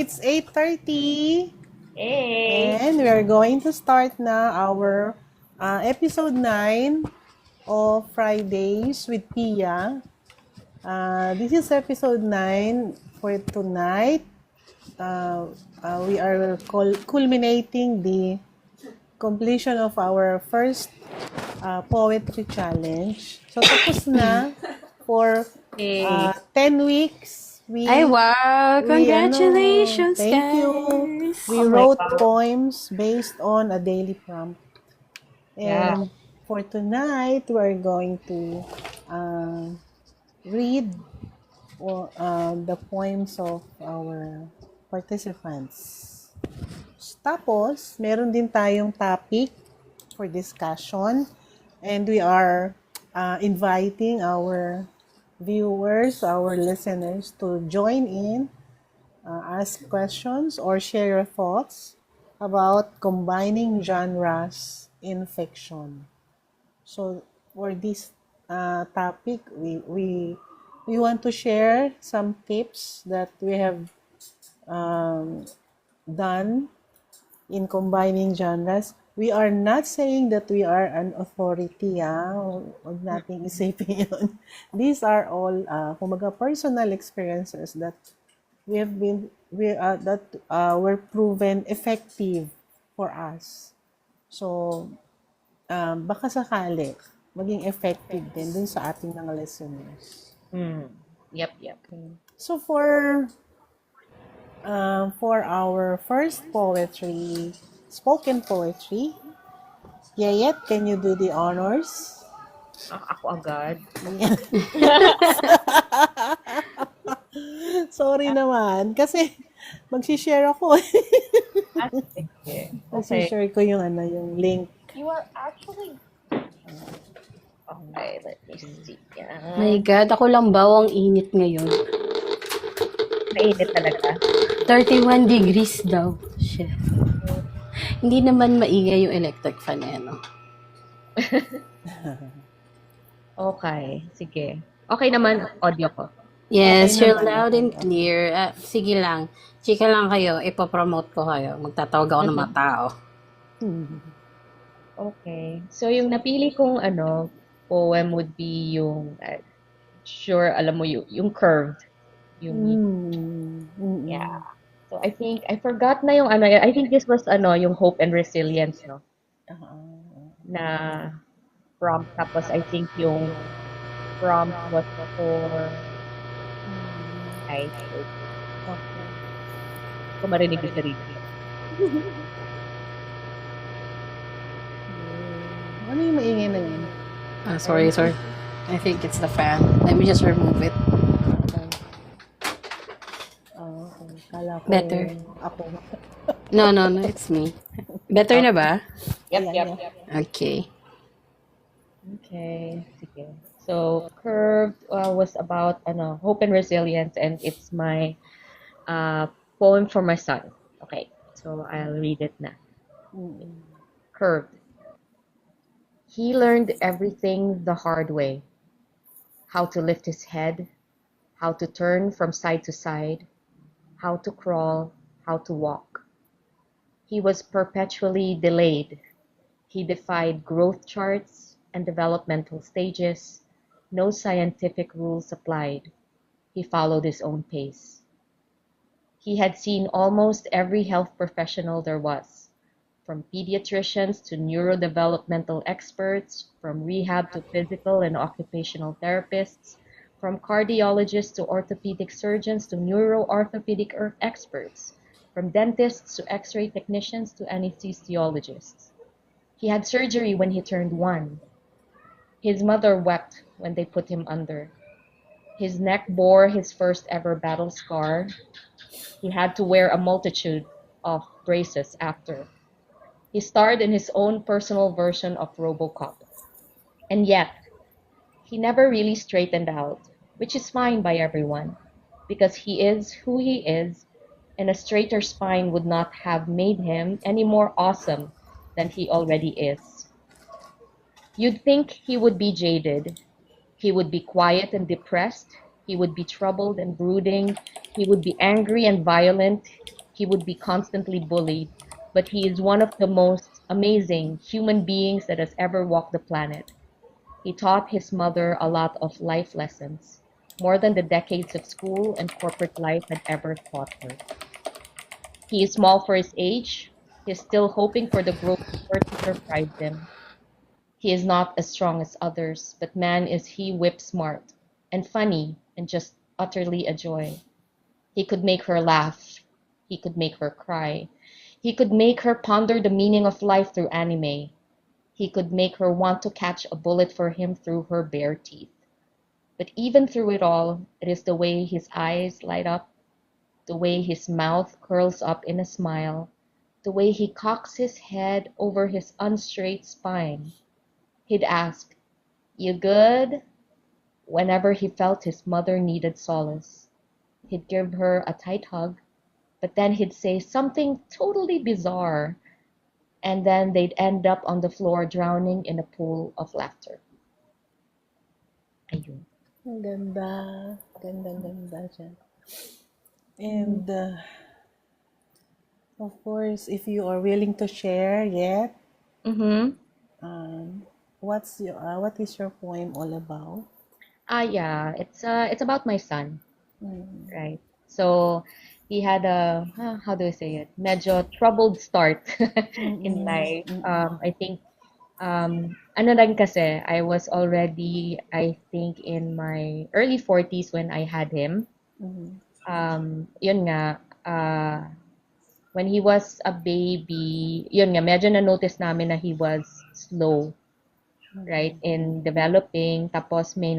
It's 8:30 Hey! and we are going to start na our episode 9 of Fridays with Pia. This is episode 9 for tonight. We are culminating the completion of our first poetry challenge. So tapos na for Hey! 10 weeks. Ay, wow! Congratulations, Thank you. guys! We Oh my wrote God. poems based on a daily prompt. Yeah. And for tonight, we're going to read the poems of our participants. Tapos, meron din tayong topic for discussion. And we are inviting our viewers, our listeners to join in, ask questions, or share your thoughts about combining genres in fiction. So for this topic, we want to share some tips that we have um, done in combining genres. We are not saying that we are an authority, huwag nating isipin yun. These are all, kumaga, personal experiences that were proven effective for us. So, baka sakali, maging effective din dun sa ating mga listeners. Yep. So, for our first poetry, spoken poetry, Yayet, can you do the honors? Ako agad. Sorry naman, kasi mag-share ako. Sige. Okay. Mag-share ko yung link. You are actually... Okay, let me see. My God, ako lang ba ang init ngayon? Mainit talaga. 31 degrees daw. Shit. Hindi naman maingay yung electric fan no? Okay, sige. Okay naman audio ko. Yes, Okay you're naman, loud okay. and clear. Sige lang. Chika lang kayo. Ipopromote ko kayo. Magtatawag ako ng mga tao. Okay. So, yung napili kong poem would be yung, sure, alam mo yung curved. Yeah. So, I think, I forgot na yung I think this was yung hope and resilience, no? Na prompt. Tapos, I think yung prompt was for, okay. Kung marinig yung sarili. Ano yung maingay na yun? Sorry. I think it's the fan. Let me just remove it. Okay. Kala ko Better. Ako. No, it's me. Better na ba? Yep. Okay. Okay, sige. So, Curved was about hope and resilience, and it's my poem for my son. Okay, so I'll read it now. Curved. He learned everything the hard way. How to lift his head, how to turn from side to side, how to crawl, how to walk. He was perpetually delayed. He defied growth charts and developmental stages. No scientific rules applied. He followed his own pace. He had seen almost every health professional there was, from pediatricians to neurodevelopmental experts, from rehab to physical and occupational therapists, from cardiologists to orthopedic surgeons to neuroorthopedic experts, from dentists to x-ray technicians to anesthesiologists. He had surgery when he turned 1. His mother wept when they put him under. His neck bore his first ever battle scar. He had to wear a multitude of braces after. He starred in his own personal version of RoboCop. And yet, he never really straightened out, which is fine by everyone, because he is who he is, and a straighter spine would not have made him any more awesome than he already is. You'd think he would be jaded. He would be quiet and depressed. He would be troubled and brooding. He would be angry and violent. He would be constantly bullied. But he is one of the most amazing human beings that has ever walked the planet. He taught his mother a lot of life lessons, more than the decades of school and corporate life had ever taught her. He is small for his age. He is still hoping for the growth spurt to surprise him. He is not as strong as others, but man is he whip smart and funny and just utterly a joy. He could make her laugh. He could make her cry. He could make her ponder the meaning of life through anime. He could make her want to catch a bullet for him through her bare teeth. But even through it all, it is the way his eyes light up, the way his mouth curls up in a smile, the way he cocks his head over his unstraight spine. He'd ask, "You good?" whenever he felt his mother needed solace. He'd give her a tight hug, but then he'd say something totally bizarre, and then they'd end up on the floor drowning in a pool of laughter. Ayun. Ang ganda. Ganda siya. And, of course, if you are willing to share yet, Mm-hmm. what is your poem all about? Yeah, it's about my son, Mm. right? So he had a how do I say it? Medyo troubled start in life. I think ano lang kasi I was already I think in my early 40s when I had him. Yun nga when he was a baby, yun nga medyo na-notice namin na he was slow, right, in developing. Tapos may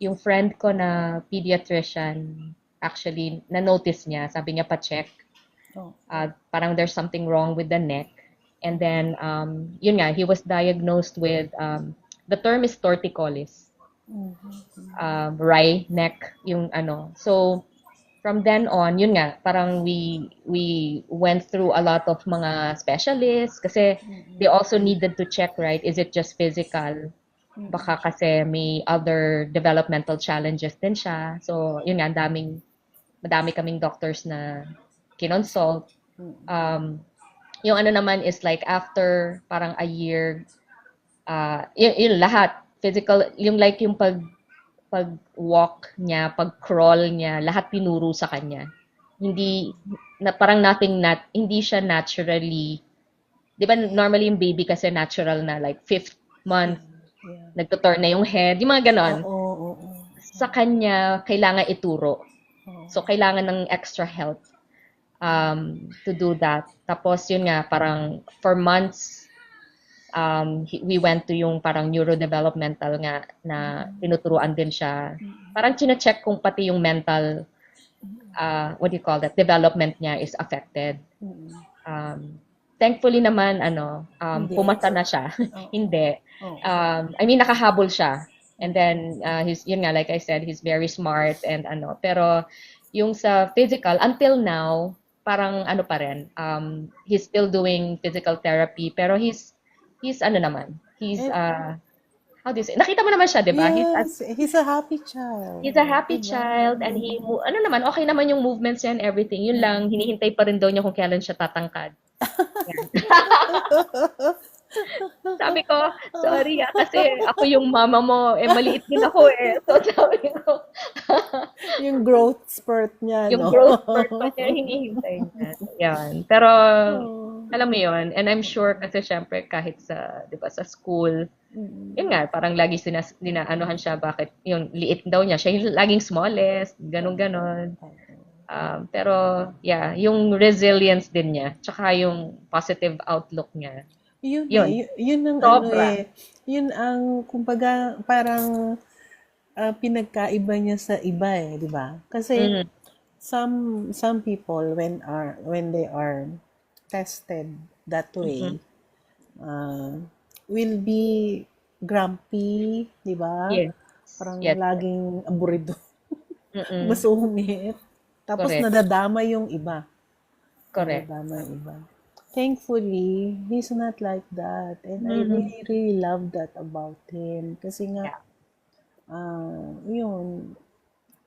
yung friend ko na pediatrician, actually, na-notice niya. Sabi niya, pa-check. Oh. Parang there's something wrong with the neck. And then, yun nga, he was diagnosed with, the term is torticollis. Wry neck, yung ano. So, from then on, yun nga, parang we went through a lot of mga specialists kasi they also needed to check, right? Is it just physical? Baka kasi may other developmental challenges din siya. So, yun nga, madami kaming doctors na kinonsult. Yung ano naman is like after parang a year, yun lahat, physical, yung like yung pag-walk niya, pag-crawl niya, lahat tinuro sa kanya. Hindi, parang hindi siya naturally, di ba normally yung baby kasi natural na like 5th month, nagtuturn na yung head, yung mga ganon. Sa kanya, kailangan ituro. So, kailangan ng extra help to do that. Tapos, yun nga, parang for months, we went to yung parang neurodevelopmental nga na tinuturuan din siya. Parang chine-check kung pati yung mental, what do you call that, development niya is affected. Thankfully naman, pumasa na siya. Hindi. I mean, nakahabol siya. And then, yun nga, like I said, he's very smart and pero yung sa physical, until now, parang pa rin, he's still doing physical therapy, pero he's ano naman, he's how do you say, nakita mo naman siya, di ba? Yes, he's a happy child. He's a happy child and okay naman yung movements niya and everything. Yun lang, hinihintay pa rin daw niya kung kailan siya tatangkad. Sabi ko, sorry kasi ako yung mama mo, maliit din ako eh. So sabi ko, yung growth spurt niya, yung growth spurt pa niya, hinihintay niya. Yan. Pero, alam mo yun, and I'm sure kasi syempre kahit sa, di ba, sa school, yun nga, parang lagi dinaanuhan siya, bakit yung liit daw niya, siya yung laging smallest, ganon. Pero, yeah, yung resilience din niya, tsaka yung positive outlook niya. Yun ang sobra. Yun ang, kumbaga, parang pinagkaiba niya sa iba eh, di ba? Kasi, some people, when they are tested that way, will be grumpy, di ba? Yes. Parang laging aburido. Masungit. Tapos correct. nadadama yung iba. Correct. Nadadama yung iba. Thankfully, he's not like that. And I really, really love that about him. Kasi nga, yun,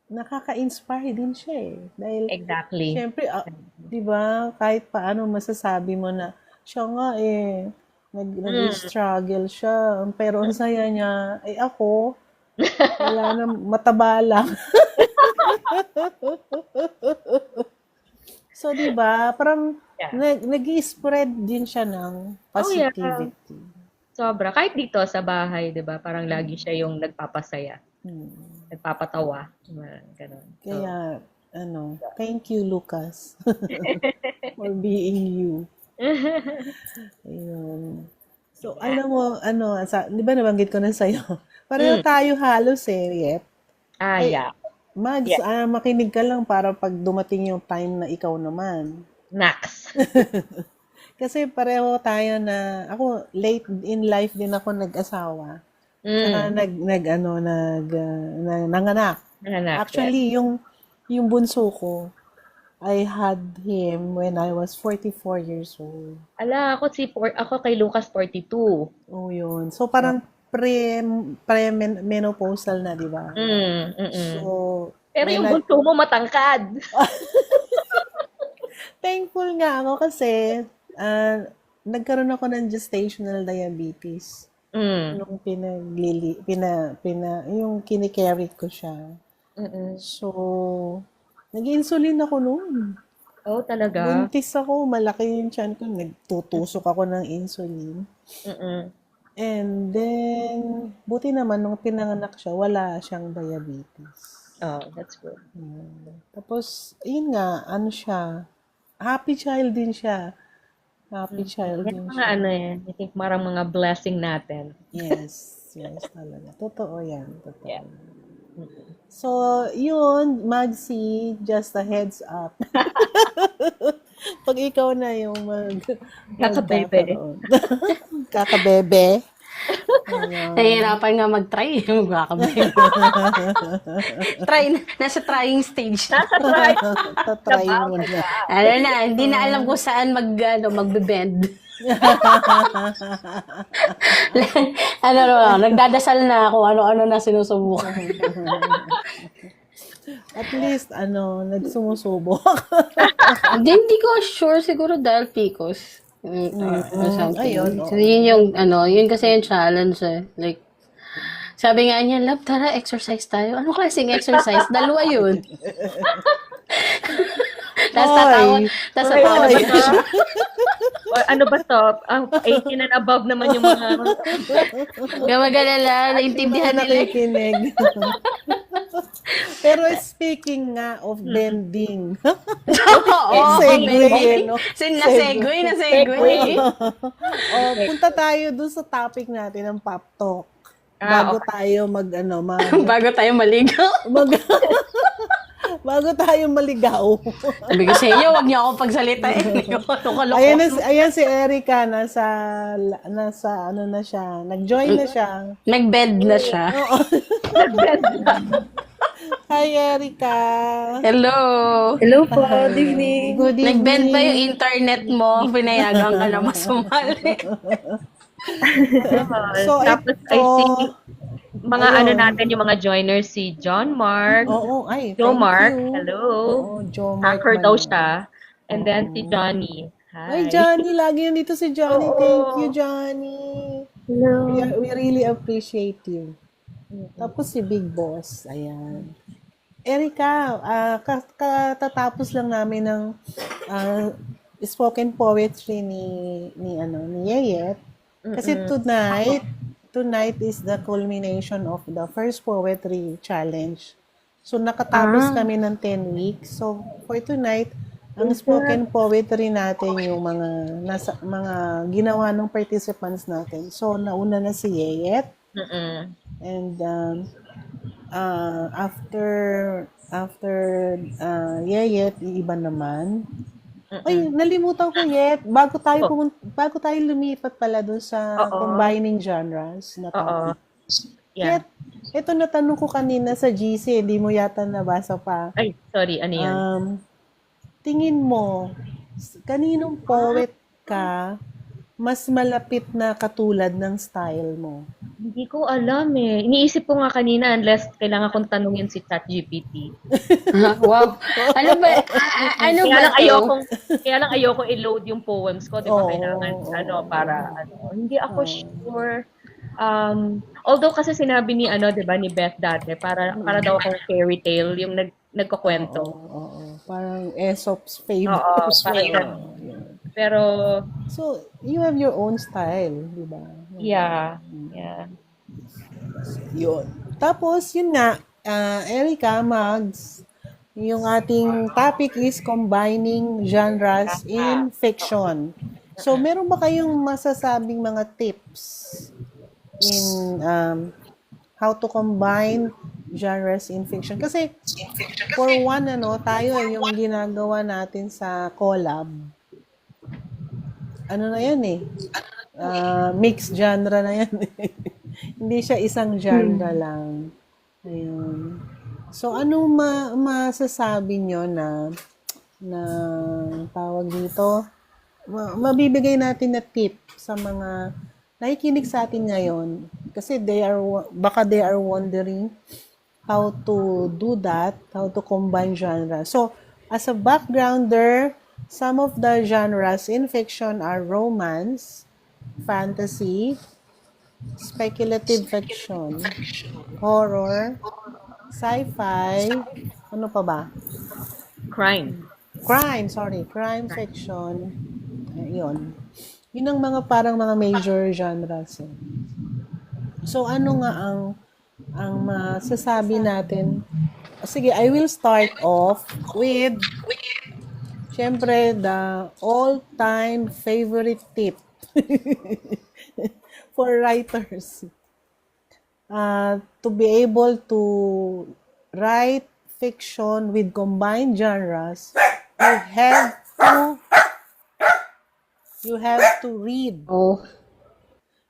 nakaka-inspire din siya eh. Dahil, Exactly. syempre, di ba, kahit paano masasabi mo na, siya nga eh, nag-struggle siya, pero ang saya niya, ay ako, wala na, mataba lang. So, di ba, parang, Yeah. nag-i-spread din siya ng Oh, yeah. positivity. Sobra. Kahit dito sa bahay, 'di ba? Parang lagi siya yung nagpapasaya, nagpapatawa, ganun. So, Kaya, thank you, Lucas, for being you. Ayun. So, alam mo, di ba nabanggit ko na sa'yo? Pareho tayo halos eh, Yep. Ay, yeah. Mags, Yeah. makinig ka lang para pag dumating yung time na ikaw naman. Nax. Kasi pareho tayo na, ako, late in life din ako nag-asawa. Saka nanganak. Nanganak, Actually, yung bunso ko, I had him when I was 44 years old. Ala, ako kay Lucas 42. Oh, yun. So, parang pre-menopausal na, di ba? So, Pero yung bunso mo matangkad. thankful nga ako kasi nagkaroon ako ng gestational diabetes. Nung yung kinikerry ko siya. So, nag-insulin ako noon. Oh, talaga? Buntis ako, malaki yung tiyan ko. Nagtutusok ako ng insulin. And then, buti naman, nung pinanganak siya, wala siyang diabetes. Oh, that's good. Tapos, yun nga, siya, happy child din siya. Happy child din Yan mga siya. I think marang mga blessing natin. Yes, talaga. Totoo yan. Totoo. Yeah. So, yun, Magsi, just a heads up. Pag ikaw na yung Kakabebe. Kakabebe. Nahihirapan nga mag-try. Nasa trying stage. Tatry mo na. Hindi na alam kung saan magbe-bend. Nagdadasal na kung ano-ano na sinusubukan. At least, nagsumusubok. Hindi ko sure, siguro dahil PCOS. Ayun. So, yun kasi yung challenge eh. Like, sabi nga niya, love, tara, exercise tayo. Ano klaseng exercise? Dalawa yun. Tapos tatawa na siya. Ano ba to? 18 and above naman yung mga... Kaya magalala, naintindihan nila. Nakikinig. Pero speaking nga of bending. Segue. Na-segue. Punta tayo dun sa topic natin ng pop talk. Bago tayo bago tayo maligaw. Bago tayo maligaw. Sabi ko sa inyo, huwag niyo akong pagsalitain. Ayan si Erica, nasa na siya, nag-join na siya. Nag-bed na siya. Hi, Erica. Hello. Hello po, good evening. Good evening. Nag-bend ba yung internet mo? Pinayagan ka na masumali. So, Tapos, I see mga natin, yung mga joiners, si John Mark, Joe Mark, hello. Joe Mark. Hacker daw siya. And then si Johnny. Hi. Ay, Johnny, lagi yun dito si Johnny. Thank you, Johnny. Hello. We really appreciate you. Tapos si Big Boss, ayan. Erica, katatapos lang namin ng spoken poetry ni Yeyet. Kasi tonight is the culmination of the first poetry challenge. So, nakatapos kami ng 10 weeks. So, for tonight, ang spoken poetry natin yung mga ginawa ng participants natin. So, nauna na si Yeyet. And after Yeyet, iba naman. Ay, nalimutan ko bago tayo lumipat pala doon sa combining genres na topic. Yeah. Ito natanong ko kanina sa GC, hindi mo yata nabasa pa. Ay, sorry, ano yan? Tingin mo, kaninong poet ka mas malapit na katulad ng style mo? Hindi ko alam eh. Iniisip ko nga kanina unless kailangan kong tanungin si ChatGPT. Wow. Ano ba, ano Kaya ba lang to? ayokong i-load yung poems ko, 'di ba? Oo, Kailangan oo, para hindi ako oo. sure. Although kasi sinabi ni 'di ba, ni Beth dati para daw akong fairy tale yung Oo, nagkukuwento. oo. Parang Aesop's Oo, fables. parang ganun. Oo, yun. Pero So, you have your own style, di ba? yeah, yeah. Yun. Tapos, yun nga, Erica, Mags, yung ating topic is combining genres in fiction. So, meron ba kayong masasabing mga tips in how to combine genres in fiction? Kasi, for one, tayo yung ginagawa natin sa collab, ano na yan eh, mixed genre na yan eh. Hindi siya isang genre lang. Ayun. So, anong masasabi nyo na tawag dito? Mabibigay natin na tip sa mga nakikinig sa atin ngayon kasi baka they are wondering how to do that, how to combine genre. So, as a backgrounder, some of the genres in fiction are romance, fantasy, speculative fiction, horror, sci-fi, ano pa ba? Crime. Crime fiction. Yun. Yun ang mga parang mga major genres. Eh. So, ano nga ang masasabi natin? Sige, I will start off with syempre the all-time favorite tip for writers. To be able to write fiction with combined genres, you have to read. Oh,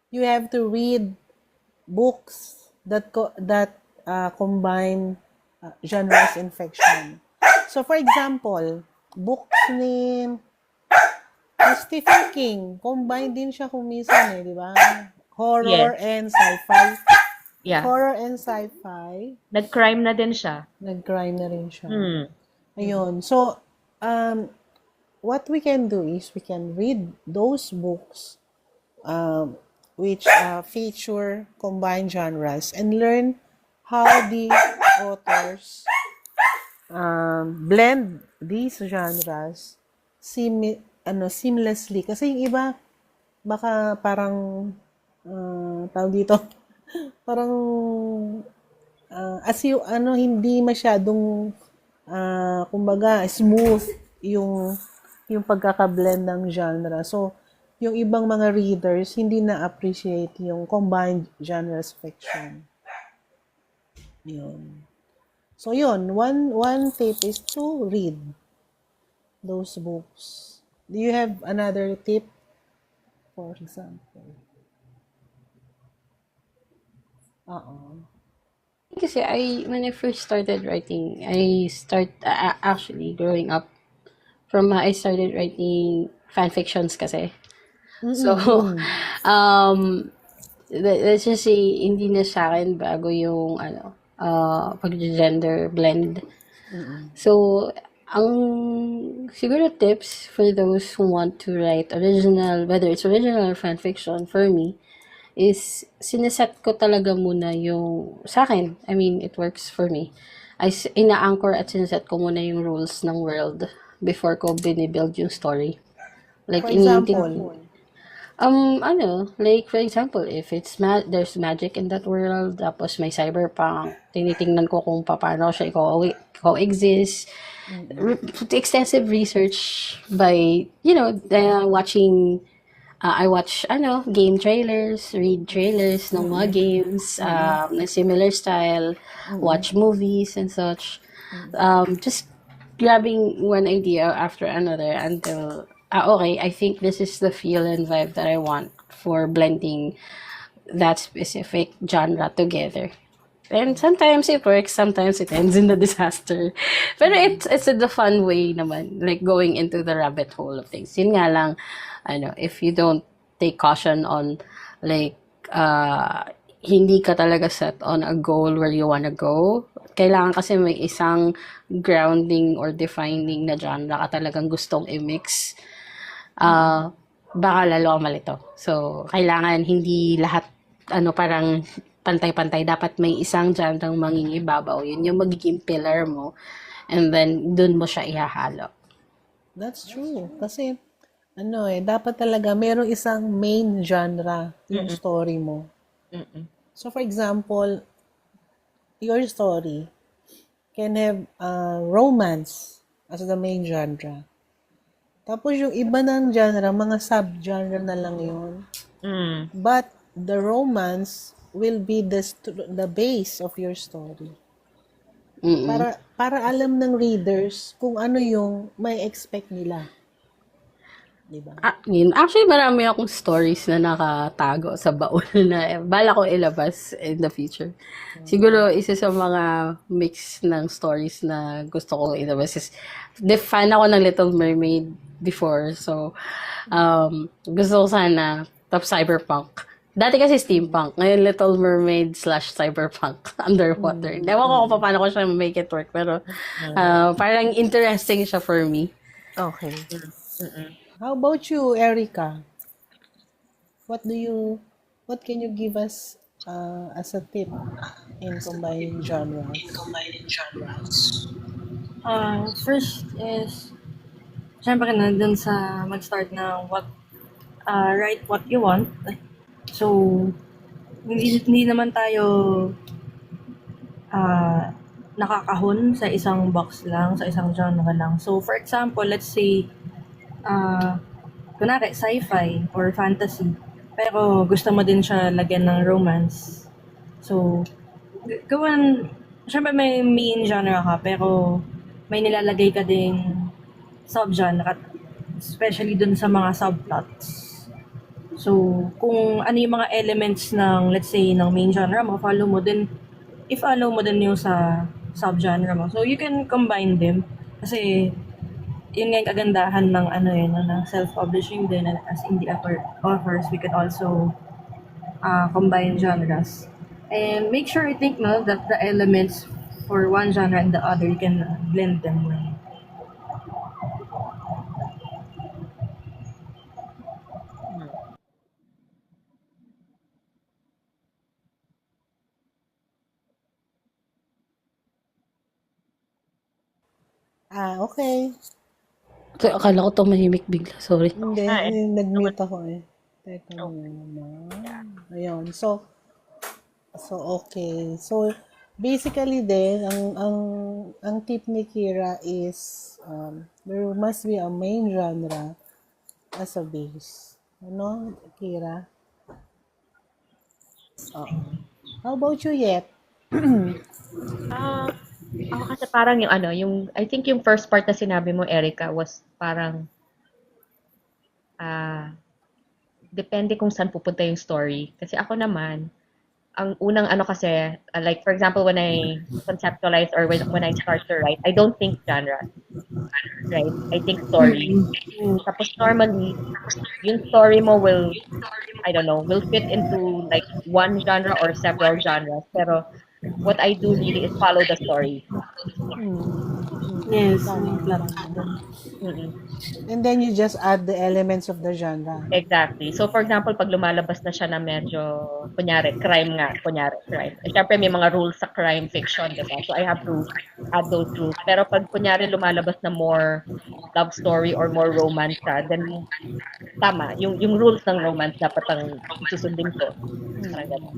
You have to read books that combine genres in fiction. So, for example, books ni Stephen King, combine din siya kung minsan di ba? Horror and sci-fi. Yeah. Horror and sci-fi. Nag-crime na din siya. Nag-crime na rin siya. Hmm. Ayun. So, what we can do is we can read those books which feature combined genres and learn how the authors blend these genres seamlessly. Kasi yung iba, baka parang tawag dito, parang hindi masyadong kumbaga smooth yung pagkaka-blend ng genre. So, yung ibang mga readers hindi na-appreciate yung combined genres fiction. Yun. So, yun. One tip is to read those books. Do you have another tip, for example? kasi when I first started writing, actually growing up I started writing fan fictions kasi. So, let's just say, hindi na sa akin bago yung, pag-gender blend. So, ang siguro tips for those who want to write whether it's original or fan fiction, for me, is sineset ko talaga muna yung, sa akin, I mean, it works for me. Ina-anchor at sineset ko muna yung rules ng world before ko binibuild yung story. Like, For example? Like, for example, if it's there's magic in that world, tapos may cyberpunk, tinitingnan ko kung paano siya coexist. Extensive research by, watching, I watch, game trailers, read trailers ng mga games, na similar style, watch movies and such. Just grabbing one idea after another until okay, I think this is the feel and vibe that I want for blending that specific genre together. And sometimes it works, sometimes it ends in a disaster. Pero it's the fun way naman, like going into the rabbit hole of things. Yun nga lang, if you don't take caution on, like, hindi ka talaga set on a goal where you wanna go. Kailangan kasi may isang grounding or defining na genre ka talagang gustong i-mix. Baka lalo ka malito. So, kailangan hindi lahat, parang pantay-pantay. Dapat may isang genre mangingibabaw. Yun yung magiging pillar mo. And then, dun mo siya ihahalo. That's true. Kasi, dapat talaga merong isang main genre yung story mo. So, for example, your story can have romance as the main genre. Tapos yung iba ng genre, mga sub-genre na lang yun. But the romance will be the base of your story. Para alam ng readers kung ano yung may expect nila. Diba? Yun. Actually, marami akong stories na nakatago sa baon na bala ko ilabas in the future. Siguro, isa sa mga mix ng stories na gusto ko ilabas is, fan ako ng Little Mermaid before. So, gusto ko sana top cyberpunk. Dati kasi steampunk. Ngayon, Little Mermaid / cyberpunk underwater. Ewan ko kung paano ko siya make it work. Pero, parang interesting siya for me. Okay. How about you, Erica? What can you give us as a tip in combining genres? First is, syempre nandun sa mag-start na write what you want. So, hindi naman tayo nakakahon sa isang box lang, sa isang genre lang. So, for example, let's say, kunwari, sci-fi or fantasy, pero gusto mo din siya lagyan ng romance. So, syempre may main genre ka, pero may nilalagay ka ding sub-genre, especially dun sa mga subplots. So, kung ano yung mga elements ng, let's say, ng main genre mo, i-follow mo din yung sa sub-genre mo. So, you can combine them. Kasi, yun nga yung kagandahan ng ng self-publishing din. As indie authors, we can also combine genres. And make sure, I think, that the elements for one genre and the other, you can blend them well. Okay. So, akala ko tumahimik bigla. Sorry. Hindi, nag-mute ako eh. Teka muna. Ayun. So, okay. So, basically din, ang tip ni Kira is, there must be a main genre as a base. Ano, Kira? How about you, Yet? Ako kasi parang I think yung first part na sinabi mo, Erica, was parang, depende kung saan pupunta yung story. Kasi ako naman, ang unang kasi, like for example, when I conceptualize or when I start to write, I don't think genre, right? I think story. Tapos normally, yung story mo will fit into like one genre or several genres. Pero what I do really is follow the story. Yes, And then you just add the elements of the genre. Exactly. So, for example, pag lumalabas na siya na medyo, crime. Eh, syempre, may mga rules sa crime fiction, diba? So, I have to add those rules. Pero pag, lumalabas na more love story or more romance then, tama. Yung rules ng romance dapat ang susundin ko. Parang ganun.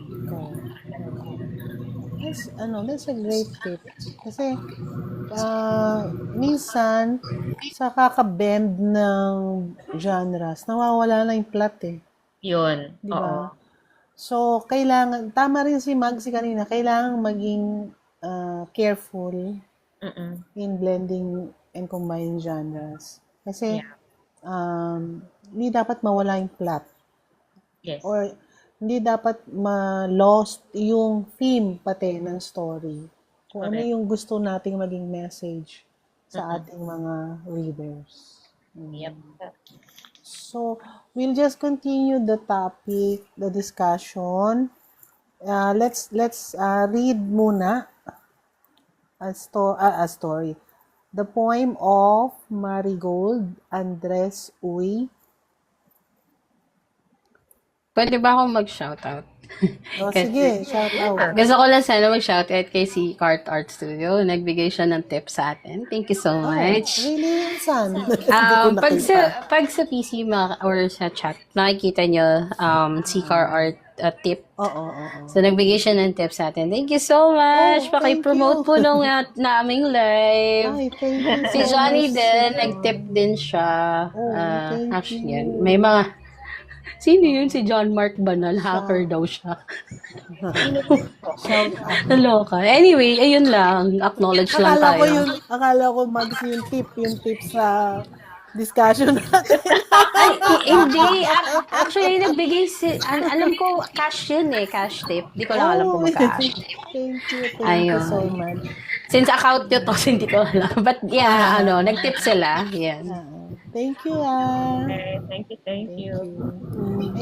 That's a great tip. Kasi, minsan, sa kakabend ng genres, nawawala na yung plot eh. Yun. Diba? So, kailangan, tama rin si Magsi kanina, kailangan maging careful in blending and combining genres. Kasi, hindi dapat mawala yung plot. Yes. Or, hindi dapat ma-lost yung theme pati ng story. Kung ano yung gusto nating maging message sa ating mga readers. Yep. So, we'll just continue the topic, the discussion. let's read muna a story. The poem of Marigold Andres Uy. Pwede ba akong mag-shoutout? O, sige, shout out. Gusto ko lang sana mag-shoutout kay si Cart Art Studio. Nagbigay siya ng tips sa atin. Thank you so much. Really? Saan? Hindi ko nakita. Pag sa PC or sa chat, nakikita nyo si Car Art tip. Oo. So, nagbigay siya ng tips sa atin. Thank you so much. Oh, Paki-promote thank po nung naming live. Ay, thank you Si so Johnny much. din, nag-tip din siya. Oh, thank Actually, you. yan. May mga... Sino yun? Si John Mark Banal. Hacker daw siya. Shout out. Naloka. Anyway, ayun lang. Acknowledge lang tayo. Akala ko Mags yung tip sa discussion natin. Ay, hindi. Actually, nagbigay alam ko, cash yun eh. Cash tip. Di ko lang alam kung cash. Thank you Ayun. so much. Since account nyo to, hindi ko alam. But yeah, nag-tip sila. Yan. Thank you, Okay, thank you.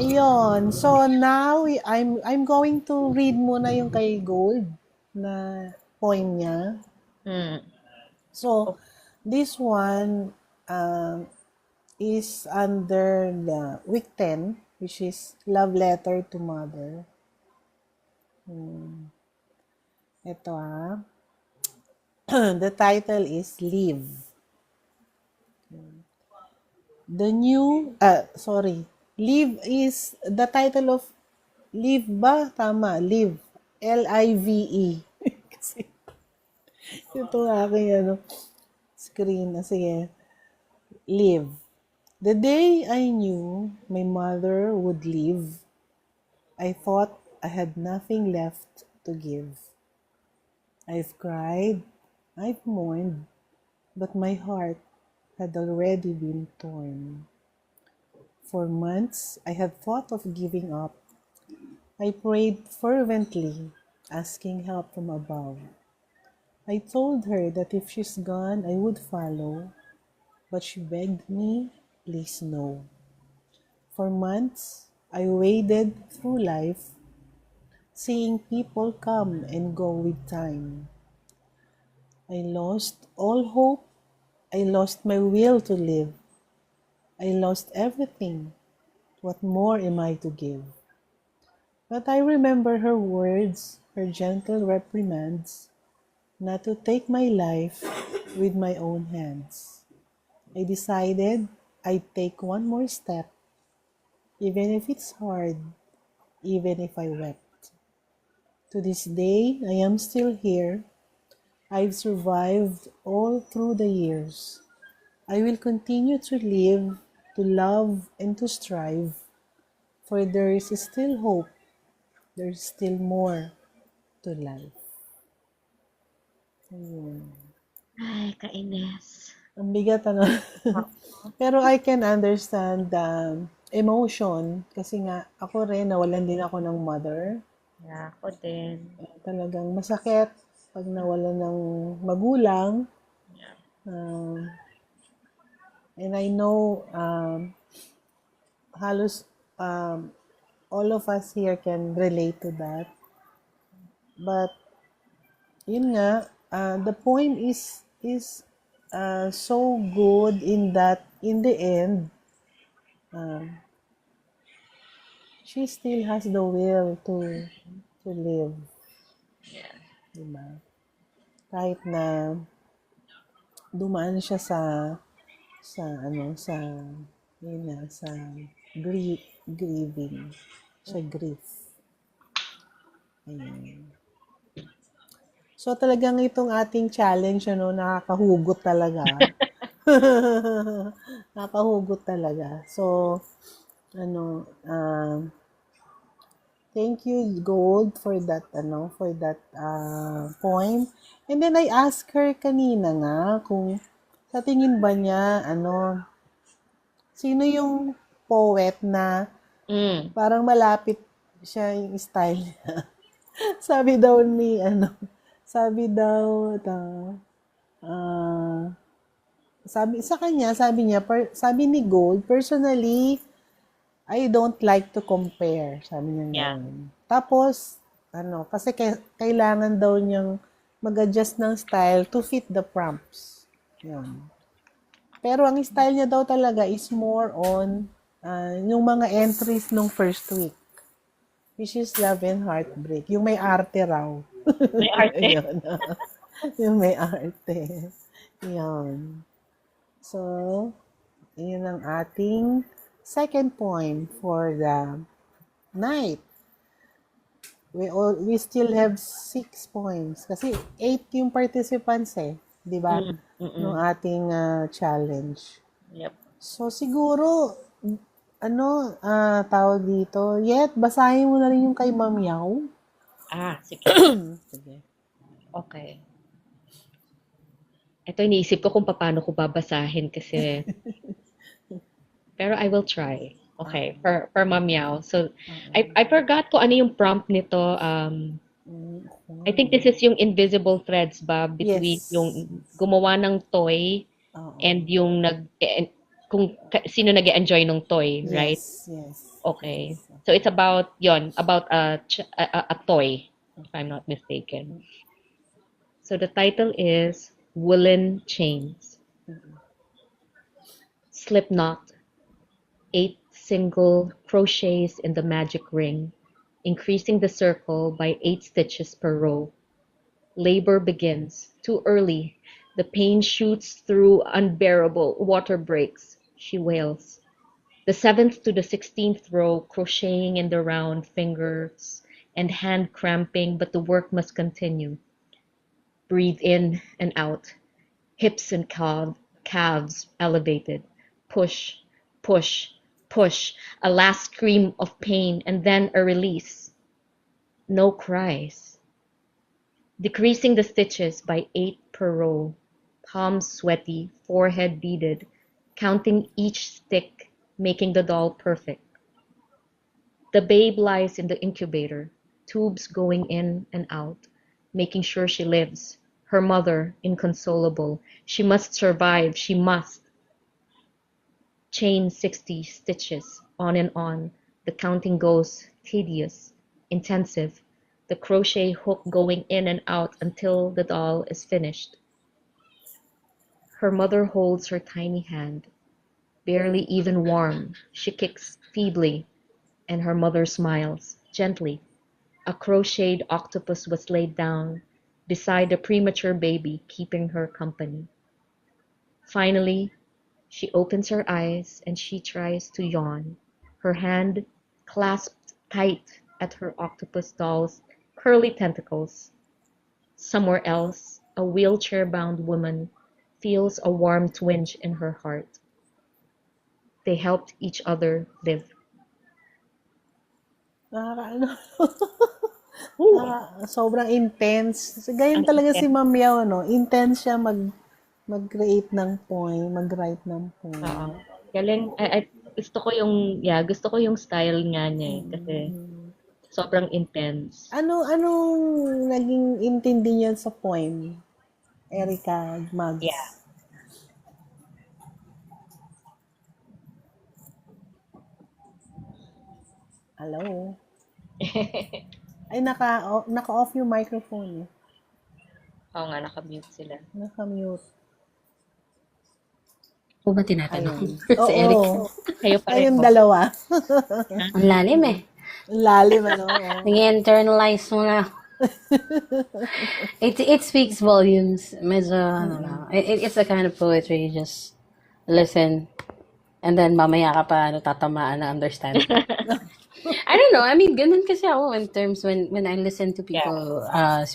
Ayun. So now I'm going to read muna yung kay Gold na poem niya. So this one is under the week 10, which is Love Letter to Mother. Ito the title is Leave. Live is the title of Live ba? Tama, Live. Live. Kasi ito aking screen. Sige. Live. The day I knew my mother would leave, I thought I had nothing left to give. I've cried, I've mourned, but my heart had already been torn. For months, I had thought of giving up. I prayed fervently, asking help from above. I told her that if she's gone, I would follow, but she begged me, please no. For months, I waded through life, seeing people come and go with time. I lost all hope. I lost my will to live. I lost everything. What more am I to give? But I remember her words, her gentle reprimands, not to take my life with my own hands. I decided I'd take one more step, even if it's hard, even if I wept. To this day, I am still here. I've survived all through the years. I will continue to live, to love, and to strive, for there is still hope. There is still more to life. Ayun. Ay, kainis. Ang bigat Pero I can understand the emotion kasi nga ako rin nawalan din ako ng mother. Yeah, ako din. Talagang masakit pag nawalan ng magulang. And I know halos all of us here can relate to that. But yun nga, the poem is so good in that in the end she still has the will to live. Yeah. Diba? Kahit na dumaan siya sa grieving, sa grief. Ayun. So talagang itong ating challenge nakakahugot talaga. Nakakahugot talaga. So thank you Gold for that poem. And then I asked her kanina nga kung sa tingin ba niya sino yung poet na parang malapit siya yung style niya. Sabi daw sabi ni Gold, personally I don't like to compare, sabi niya. Yeah. Ganun. Tapos, kasi kailangan daw niyang mag-adjust ng style to fit the prompts. Yun. Pero ang style niya daw talaga is more on yung mga entries nung first week, which is love and heartbreak. Yung may arte raw. May arte. Yun. Yung may arte. Yun. So, yun ang ating second poem for the night. We still have 6 poems kasi 8 yung participants di ba? Nung ating challenge. Yep. So siguro tawag dito, basahin mo na rin yung kay Ma'am Yao. Sige. Sige. Okay. Ito iniisip ko kung paano ko babasahin kasi pero I will try. Okay, for Ma'am Yao. So, I forgot ko ano yung prompt nito. I think this is yung invisible threads ba between Yes. yung gumawa ng toy Oo. and yung kung sino nag-enjoy ng toy, right? Yes. Okay. So it's about a toy, if I'm not mistaken. So the title is Woolen Chains. Slipknot, 8 single crochets in the magic ring, increasing the circle by 8 stitches per row. Labor begins. Too early. The pain shoots through unbearable. Water breaks. She wails. The 7th to the 16th row, crocheting in the round, fingers and hand cramping, but the work must continue. Breathe in and out. Hips and calves elevated. Push, push, push. A last scream of pain and then a release. No cries. Decreasing the stitches by 8 per row. Palms sweaty, forehead beaded, counting each stick, making the doll perfect. The babe lies in the incubator, tubes going in and out, making sure she lives. Her mother, inconsolable. She must survive, she must. Chain 60 stitches, on and on. The counting goes, tedious, intensive. The crochet hook going in and out until the doll is finished. Her mother holds her tiny hand, barely even warm. She kicks feebly, and her mother smiles, gently. A crocheted octopus was laid down beside the premature baby, keeping her company. Finally, she opens her eyes and she tries to yawn, her hand clasped tight at her octopus doll's curly tentacles. Somewhere else, a wheelchair-bound woman feels a warm twinge in her heart. They helped each other live. Sobrang intense. Ganyan talaga si Ma'am Yao, intense siya mag-create ng poem, mag-write ng poem. Galing. Gusto ko yung style nga niya kasi sobrang intense. Anong naging intindi niya sa poem? Erica Mags. Yeah. Hello? Ay, naka-off yung microphone. Oo nga, naka-mute sila. Naka-mute. O ba tinatanong? Ayun. Si Eric. Kayo pa rin Kayong po. dalawa. Ang lalim eh. Lalim, Nag-internalize mo na. It speaks volumes. Medyo, it's the kind of poetry you just listen and then mamaya ka pa tatamaan na understand. I don't know. I mean, ganun kasi ako in terms when I listen to people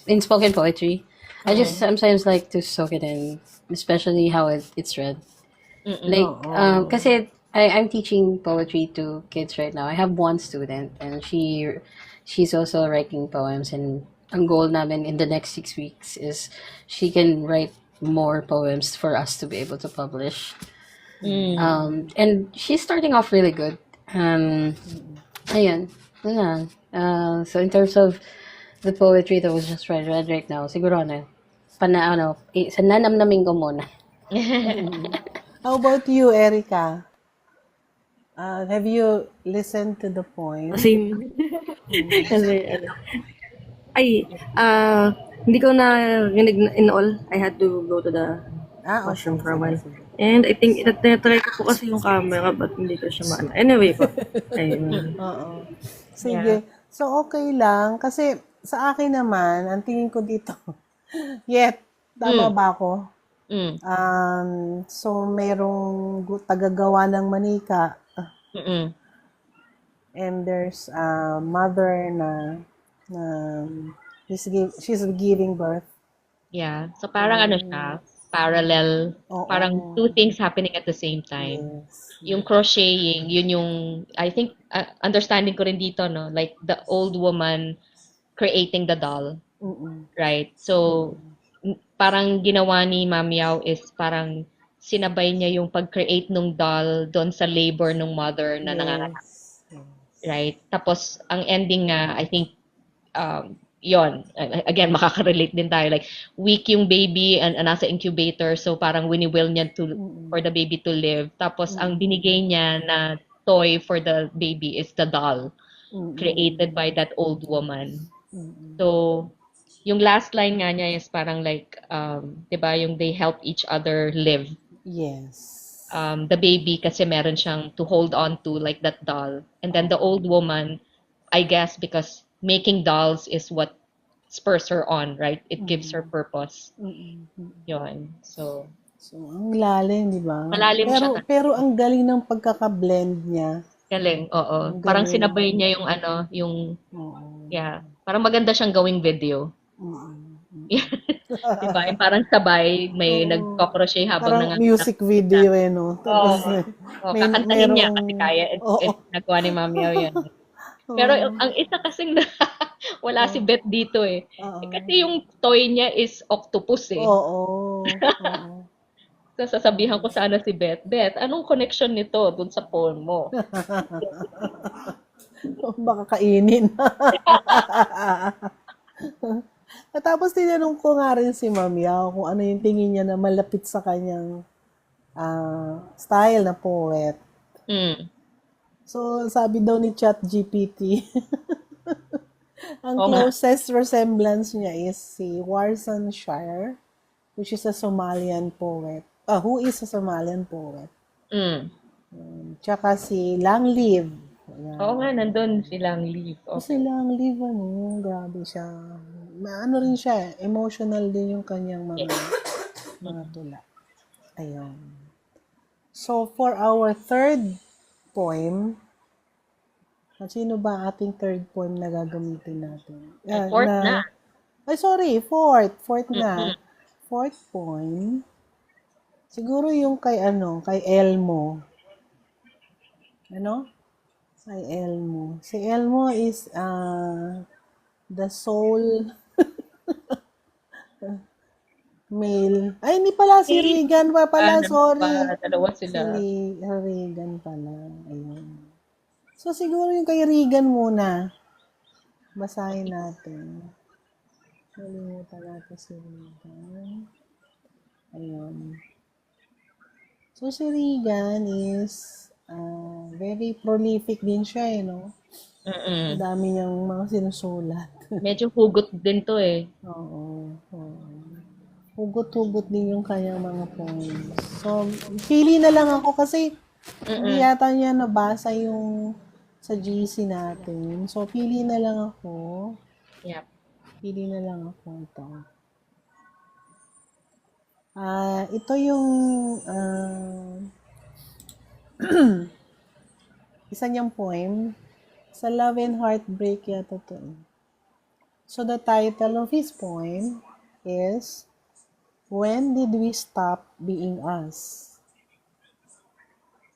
in spoken poetry. I just sometimes like to soak it in, especially how it's read. Like, kasi I'm teaching poetry to kids right now. I have one student and she's also writing poems, and ang goal namin in the next 6 weeks is she can write more poems for us to be able to publish. And she's starting off really good. Ayun. So in terms of the poetry that was just read right now, siguro sa nanamnamin ko muna. How about you, Erica? Have you listened to the poem? Same. Kasi, Ay, hindi ko na rinig in all. I had to go to the Okay. washroom for a Sige, while. sige. And I think, tinatry ko po kasi yung camera, but hindi ko siya maano. Anyway po. Ayun. Oo. Yeah. Sige. So, okay lang. Kasi sa akin naman, ang tingin ko dito, yet, tama Mm. ba ako? Mm. So, merong tagagawa ng manika, Mm. and there's a mother na she's giving birth. Yeah. So parang ano siya, parallel, Oo. parang two things happening at the same time. Yes. Yung crocheting, yun yung, I think, understanding ko rin dito, no? Like, the old woman creating the doll, Mm-mm. right? So, parang ginawa ni Ma'am Yao is parang sinabay niya yung pag-create ng doll doon sa labor ng mother na nanganganak, Yes. Yes. right? Tapos, ang ending nga, I think, yon again, makaka-relate din tayo. Like, weak yung baby and nasa incubator, so parang wini-will niya for the baby to live. Tapos, ang binigay niya na toy for the baby is the doll created by that old woman. So, yung last line nga niya is parang like, 'di ba, yung they help each other live. Yes. The baby kasi meron siyang to hold on to like that doll. And then the old woman, I guess because making dolls is what spurs her on, right? It gives her purpose. Yun. So, So, ang lalim, di ba? malalim siya. Pero ang galing ng pagkaka-blend niya. Galing, oo. Ang Parang galing. sinabay niya yung ano, yung, Oo. yeah. Parang maganda siyang gawing video. Mm. Diba? Yung parang sabay, may nagko-crochet habang Parang nanganganak. music video no? Tapos, Kakantahin niya kasi kaya. Nagawa ni Mami Yao yan. Pero ang isa kasing wala si Beth dito eh. Kasi yung toy niya is octopus eh. Oo. So sasabihan ko sana si Beth, Beth, anong connection nito dun sa poem mo? Baka kainin. At tapos tinanong ko nga rin si Ma'am Yao kung ano yung tingin niya na malapit sa kanyang style na poet. Mm. So, sabi daw ni ChatGPT, ang Oo nga. closest resemblance niya is si Warsan Shire, which is a Somalian poet. Who is a Somalian poet. Mm. Tsaka si Lang Live. Ayan. Oo nga, nandun silang leave. Kasi Lang Live, grabe siya. Ano rin siya, emotional din yung kanyang mga tula. Ayun. So, for our third poem, sino ba ating third poem na gagamitin natin? Fourth na. Ay, sorry, fourth. Fourth na. Fourth poem, siguro yung kay Elmo. Ano? Kay Elmo. Si Elmo is the soul male. Ay, hindi pala. Si Regan pa pala. Sorry. Dalawa sila. Si Regan pala. Ayun. So, siguro yung kay Regan muna. Basahin natin. Nalimutan natin si Regan. Ayun. So, si Regan is very prolific din siya, no? Ang dami niyang mga sinusulat. Medyo hugot din to eh. Oo. Hugot-hugot din yung kanyang mga poems. So, pili na lang ako kasi hindi yata niya nabasa yung sa GC natin. So, pili na lang ako. Yep. Pili na lang ako ito. Ito yung isa niyang poem. Sa Love and Heartbreak yata ito. So, the title of his poem is When Did We Stop Being Us?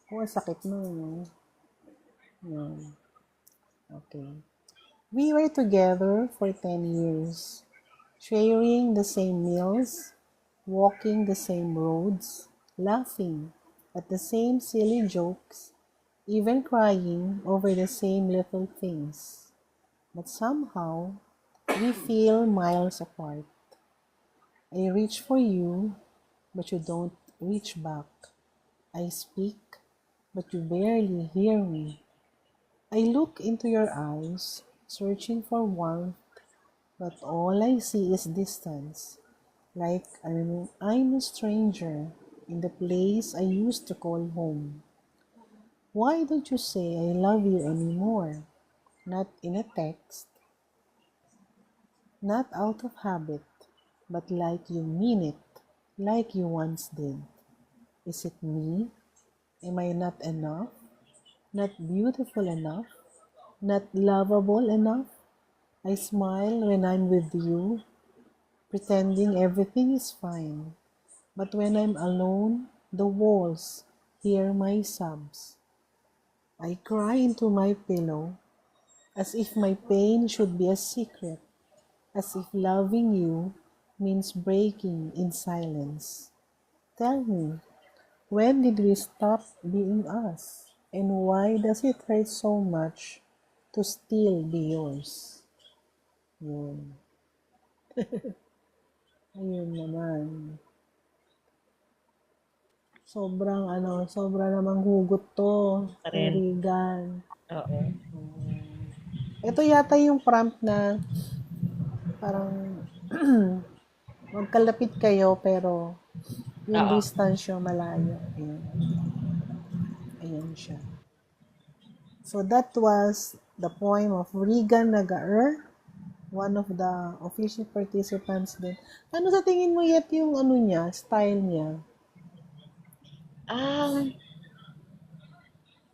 Sakit no. Okay. We were together for 10 years, sharing the same meals, walking the same roads, laughing at the same silly jokes, even crying over the same little things. But somehow, we feel miles apart. I reach for you, but you don't reach back. I speak, but you barely hear me. I look into your eyes, searching for warmth, but all I see is distance, like I'm a stranger in the place I used to call home. Why don't you say I love you anymore? Not in a text, not out of habit, but like you mean it, like you once did. Is it me? Am I not enough? Not beautiful enough? Not lovable enough? I smile when I'm with you, pretending everything is fine. But when I'm alone, the walls hear my sobs. I cry into my pillow as if my pain should be a secret, as if loving you means breaking in silence. Tell me, when did we stop being us? And why does it hurt so much to still be yours? Yun. Ayun naman. Sobrang namang hugot to Pa kay rin. Regan. Oo. Ito yata yung prompt na parang magkalapit kayo pero yung Oo. distansya malayo. Ayan. Ayan siya. So that was the poem of Regan Nagaer, one of the official participants din. Ano sa tingin mo yet yung niya, style niya?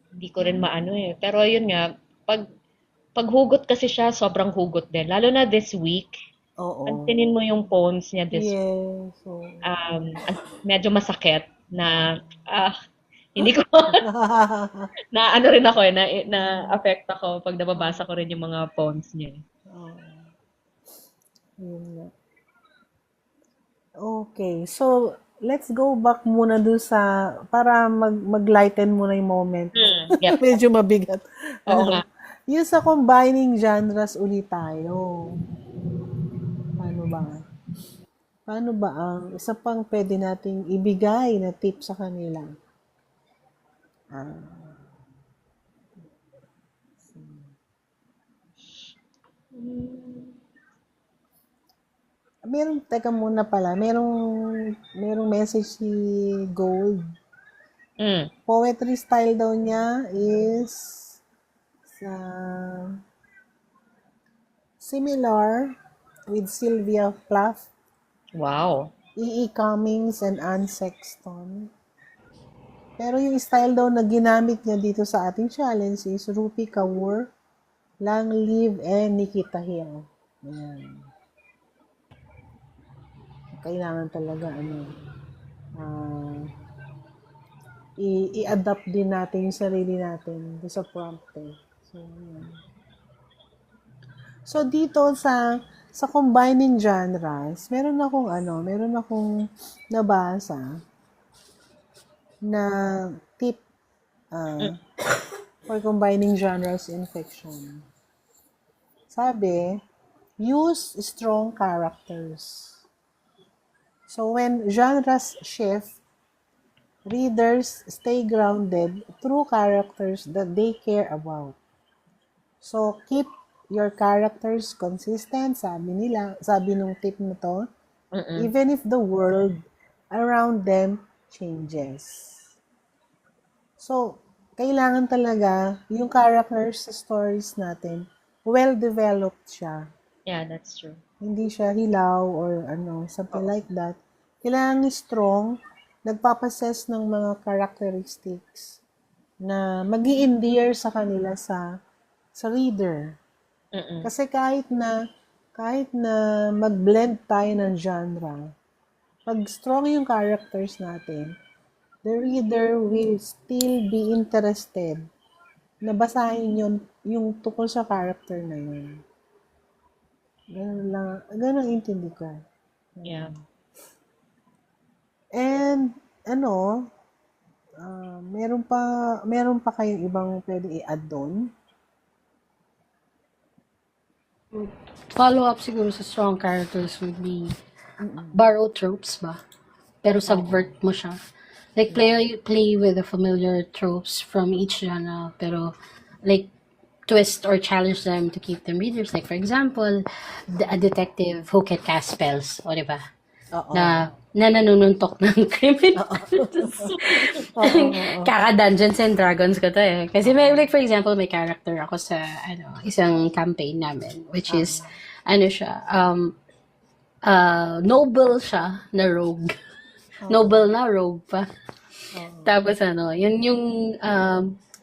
Hindi ko rin maano eh. Pero yun nga, paghugot kasi siya, sobrang hugot din. Lalo na this week. Oo. Pansinin mo yung poems niya this week. Yes. So, Medyo masakit na, hindi ko, na ano rin ako eh, na-affect ako pag nababasa ko rin yung mga poems niya. yun nga. Okay, so let's go back muna dun sa, para mag-lighten muna yung moment. Yep. Medyo mabigat. Oo nga. Yung sa combining genres ulit tayo. Paano ba? Paano ba ang isa pang pwede nating ibigay na tip sa kanila? Teka muna pala, merong message si Gold. Poetry style daw niya is similar with Sylvia Plath, Wow. E.E. Cummings, and Anne Sexton. Pero yung style daw na ginamit niya dito sa ating challenge is Rupi Kaur, Lang Live, and Nikita Hill. Ayan. Kailangan talaga i-adapt din natin yung sarili natin sa prompt eh. So dito sa combining genres, meron akong nabasa na tip for combining genres in fiction. Sabi, use strong characters. So when genres shift, readers stay grounded through characters that they care about. So keep your characters consistent, sabi nung tip na to, even if the world around them changes. So, kailangan talaga yung characters sa stories natin, well-developed siya. Yeah, that's true. Hindi siya hilaw or something like that. Kailangan strong, nagpapassess ng mga characteristics na mag-i-endear sa kanila sa reader. Kasi kahit na mag-blend tayo ng genre, pag strong yung characters natin, the reader will still be interested na basahin yung tungkol sa character na yun. Ganun ang intindi ko. Yeah. And, meron pa kayong ibang pwede i-add doon? Follow up siguro sa strong characters would be borrow tropes ba? Pero subvert mo siya. Like play with the familiar tropes from each genre pero like twist or challenge them to keep them readers. Like, for example, a detective who can cast spells, o diba? Oo. Na nanununtok ng criminal. Kaka Dungeons and Dragons ko to eh. Kasi may, like, for example, may character ako sa, isang campaign namin, which is, siya, noble siya na rogue. Noble na rogue pa. Tapos yun yung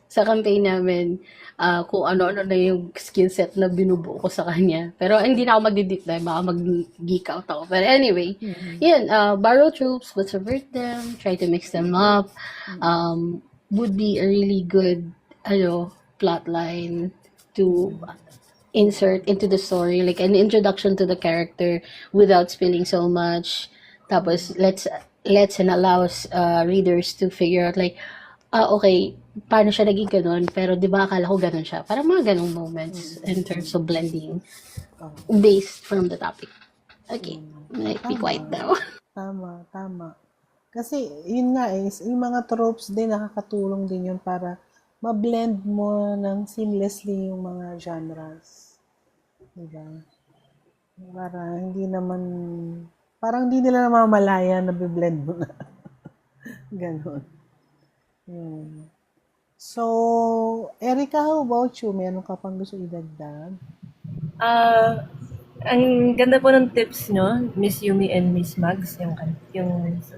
sa campaign namin, kung ano-ano na yung skill set na binubuo ko sa kanya. Pero hindi na ako magdi-deep dive, baka mag-geek out ako. But anyway, yun, borrow troops, but subvert them, try to mix them up, would be a really good, plot line to insert into the story, like an introduction to the character without spilling so much. Tapos, let's and allows readers to figure out like, okay, paano siya naging ganun, pero di ba akala ko ganun siya. Parang mga ganung moments in terms of blending based from the topic. Okay, might be quiet now. Tama. Kasi, yun nga yung mga tropes din, nakakatulong din yun para ma-blend mo ng seamlessly yung mga genres. Diba? Para hindi naman, parang hindi nila namamalaya na biblend mo na. Ganon. So, Erica, how about you? Meron ka pang gusto idagdag? Ang ganda po ng tips nyo, Miss Yumi and Miss Mags, yung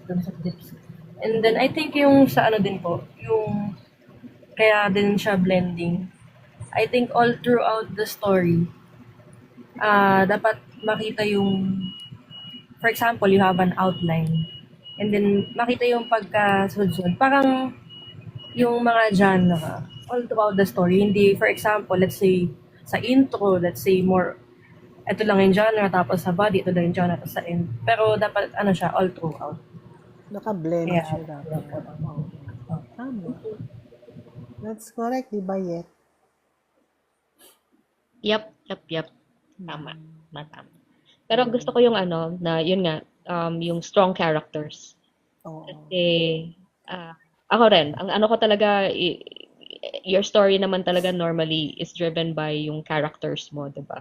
dun sa tips. And then, I think yung sa din po, yung kaya din siya blending. I think all throughout the story, dapat makita yung, for example, you have an outline. And then, makita yung pagkasunod. Parang yung mga genre all throughout the story. Hindi, for example, let's say, sa intro, let's say more, ito lang yung genre, tapos sa body, ito lang yung genre, tapos sa end. Pero dapat, siya, all throughout. Naka-blend Yeah. siya dapat. Tama. That's correct, di ba, Yet? Yep. Tama. Pero gusto ko yung na yun nga, yung strong characters. Oo. Kasi, ako rin, ang ko talaga, your story naman talaga normally is driven by yung characters mo, diba?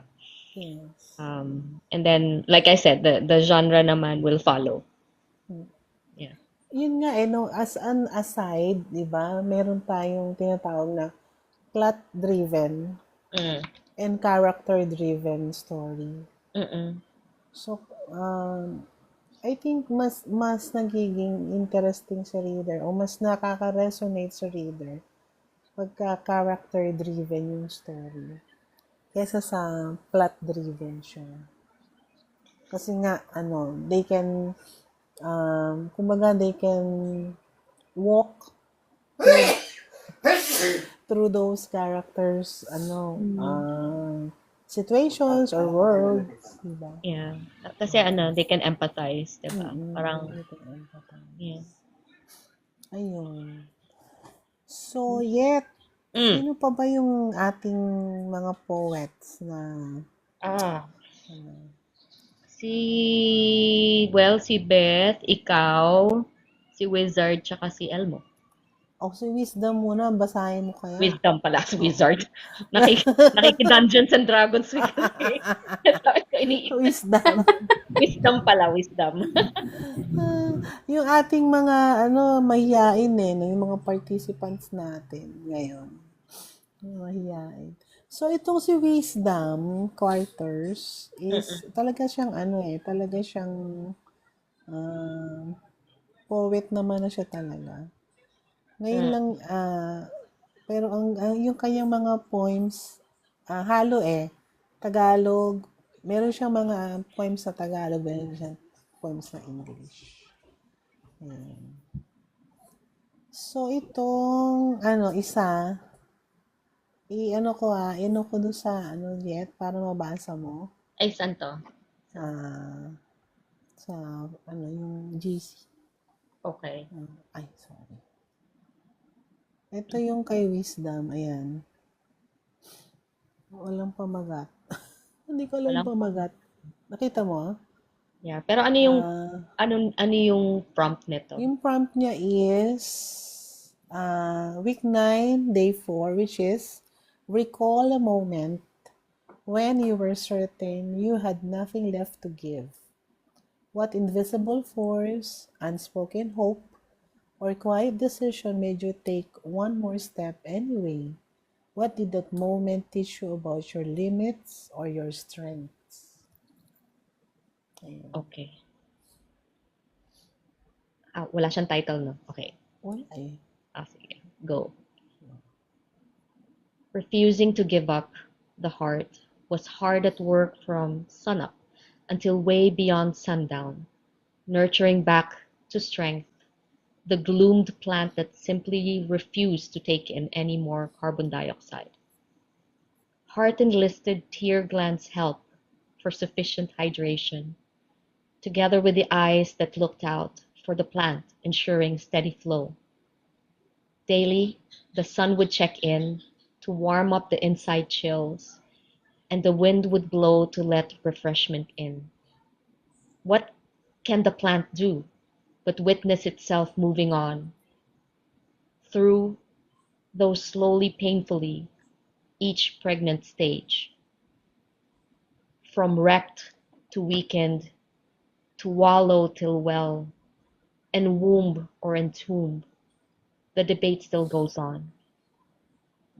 Yes. And then, like I said, the genre naman will follow. Yeah. Yun nga, no, as an aside, di ba, meron tayong tinatawag na plot-driven and character-driven story. So, I think mas nagiging interesting sa reader o mas nakaka-resonate sa reader pagka character-driven yung story kesa sa plot-driven siya. Kasi nga, they can kumbaga they can walk through those characters situations or worlds, diba? Yeah. Kasi they can empathize, diba? Parang, yeah. Ayun. So, Yet, sino pa ba yung ating mga poets na si Beth, ikaw, si Wizard, tsaka si Elmo. si Wisdom muna, basahin mo kaya. Wisdom pala, si Wizard. Nakiki-Dungeons and Dragons kasi. Sabi ko, Wisdom. Wisdom. Yung ating mga, mahihain yung mga participants natin ngayon. Mahihain. So, itong si Wisdom Quarters is, talaga siyang, talaga siyang poet naman na siya talaga. Ngayon lang, pero yung kanyang mga poems, halo Tagalog, meron siyang mga poems sa Tagalog, meron siyang poems na English. Ayan. So, itong, isa, ko doon sa, Yet, para mabasa mo. Ay, saan to? Sa, yung GC. Okay. Ay, sorry. Ito yung kay Wisdom, ayan. Walang pamagat. Hindi ko alam pamagat. Nakita mo? Yeah, pero ano yung prompt nito? Yung prompt niya is week 9, day 4, which is Recall a moment when you were certain you had nothing left to give. What invisible force, unspoken hope, or quiet decision made you take one more step anyway? What did that moment teach you about your limits or your strengths? Ayun. Okay. Wala siyang title, no? Okay. Wala eh. Sige. Go. Refusing to give up, the heart was hard at work from sunup until way beyond sundown, nurturing back to strength the gloomed plant that simply refused to take in any more carbon dioxide. Heart enlisted tear glands help for sufficient hydration, together with the eyes that looked out for the plant, ensuring steady flow. Daily, the sun would check in to warm up the inside chills, and the wind would blow to let refreshment in. What can the plant do but witness itself moving on through, though slowly, painfully, each pregnant stage? From wrecked to weakened, to wallow till well, and womb or entomb, the debate still goes on.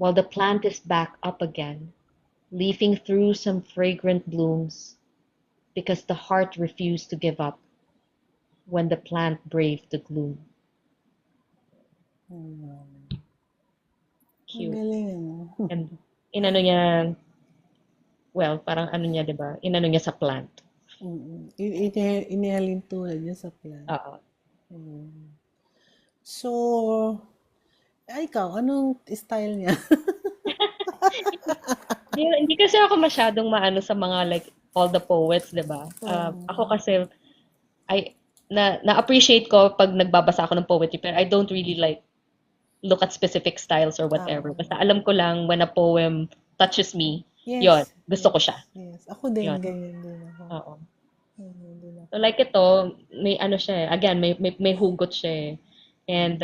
While the plant is back up again, leafing through some fragrant blooms, because the heart refused to give up when the plant braved the gloom. Ang Cute. galing ano. And inano niya, well, parang ano niya, di ba? Inano niya sa plant. Inihalin tulad niya sa plan. Oo. So, ikaw, anong style niya? Hindi kasi ako masyadong maano sa mga like all the poets, di ba? Ako kasi, na-appreciate ko pag nagbabasa ako ng poetry, pero I don't really like look at specific styles or whatever. Basta alam ko lang when a poem touches me, Yes. yon, gusto ko siya. Yes. Ako din, Yun. ganyan din ako. Oo. Ganyan din ako. So like ito, may ano siya, again, may hugot siya. And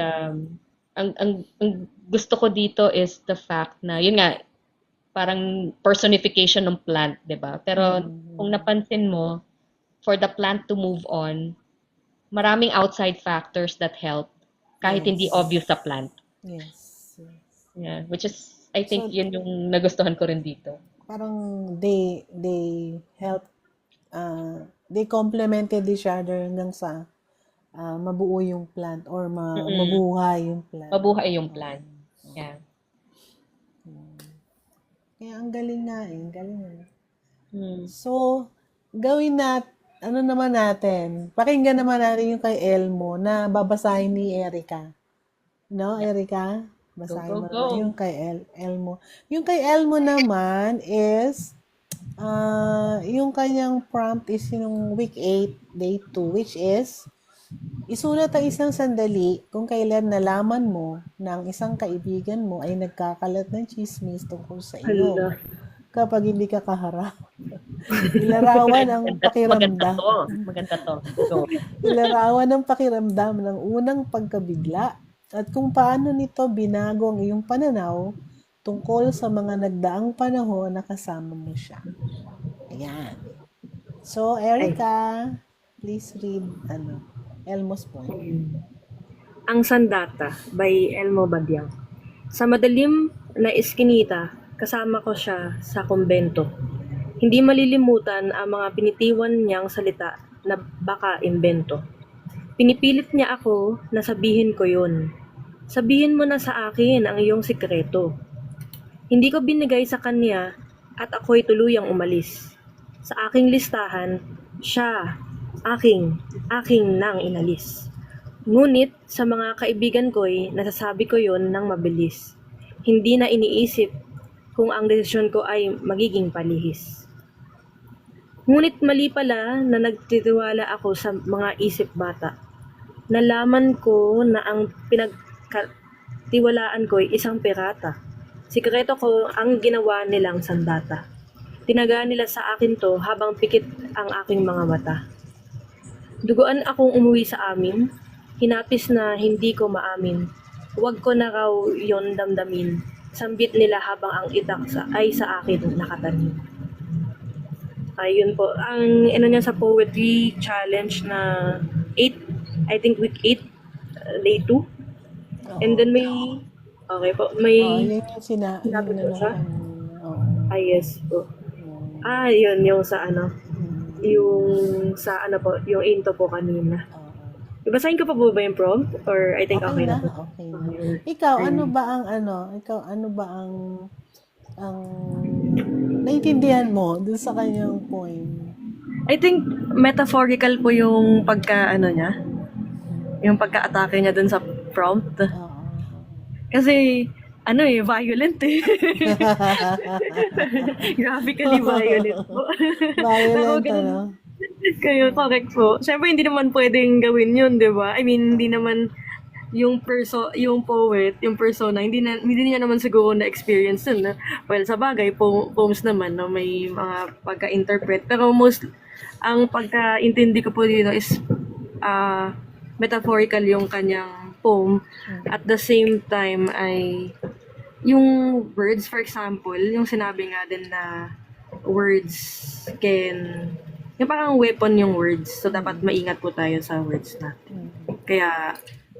ang gusto ko dito is the fact na, yun nga, parang personification ng plant, 'di ba? Pero kung napansin mo, for the plant to move on, maraming outside factors that help kahit hindi obvious sa plant. Yes. Yeah, which is I think yun yung nagustuhan ko rin dito. Parang they help, they complemented each other hanggang sa mabuo yung plant or mabuhay yung plant. Mabuhay yung plant. Yeah. Kaya ang galing nga eh. Ang galing nga. So, gawin ano naman natin? Pakinggan naman natin yung kay Elmo na babasahin ni Erica. No, Erica? Basahin mo naman yung kay Elmo. Yung kay Elmo naman is, yung kanyang prompt is yung week 8, day 2, which is, isulat ang isang sandali kung kailan nalaman mo na ang isang kaibigan mo ay nagkakalat ng chismis tungkol sa iyo kapag hindi ka kaharap. Ilarawan ang pakiramdam. Maganda to. Go. Ilarawan ang pakiramdam ng unang pagkabigla at kung paano nito binago ang iyong pananaw tungkol sa mga nagdaang panahon na kasama mo siya. Ayan. So, Erica, please read Elmo's poem. Ang Sandata by Elmo Badyang. Sa madilim na iskinita, kasama ko siya sa kumbento. Hindi malilimutan ang mga pinitiwan niyang salita na baka imbento. Pinipilit niya ako na sabihin ko yun. Sabihin mo na sa akin ang iyong sikreto. Hindi ko binigay sa kanya at ako'y tuluyang umalis. Sa aking listahan, siya, aking nang inalis. Ngunit sa mga kaibigan ko'y nasasabi ko yon ng mabilis. Hindi na iniisip kung ang desisyon ko ay magiging palihis. Ngunit mali pala na nagtitiwala ako sa mga isip bata. Nalaman ko na ang pinagkatiwalaan ko ay isang pirata. Sikreto ko ang ginawa nilang sandata. Tinaga nila sa akin to habang pikit ang aking mga mata. Duguan akong umuwi sa amin, hinapis na hindi ko maamin. Huwag ko na raw yon damdamin. sambit nila habang ang itak ay sa akin nakatanim. Ayun po. Ang ano niya sa poetry challenge na 8, I think week 8, day 2. Oo. And then okay po, may Yan yung sinabi yun po na siya. kanina. Oo. Yes po. Yun. Yun, yung sa Mm. yung sa po, yung into po kanina. Oo. Ibasahin ko pa po ba yung prompt? Or I think Okay okay na na, po. okay na. Ikaw, ano ba ang naintindihan mo dun sa kanyang poem? I think metaphorical po yung pagka niya, yung pagka-atake niya dun sa prompt. Oo. Kasi violent eh. Graphically violent po. Violent, Pero ano? kayo, correct po. Siyempre, hindi naman pwedeng gawin yun, di ba? I mean, hindi naman yung poet, yung persona, hindi niya naman siguro na-experience yun. Well, sa bagay, poems naman, no, may mga pagka-interpret. Pero ang pagka-intindi ko po dito is metaphorical yung kanyang poem. At the same time ay yung words, for example, yung sinabi nga din na words yung parang weapon yung words. So, dapat maingat po tayo sa words natin. Kaya,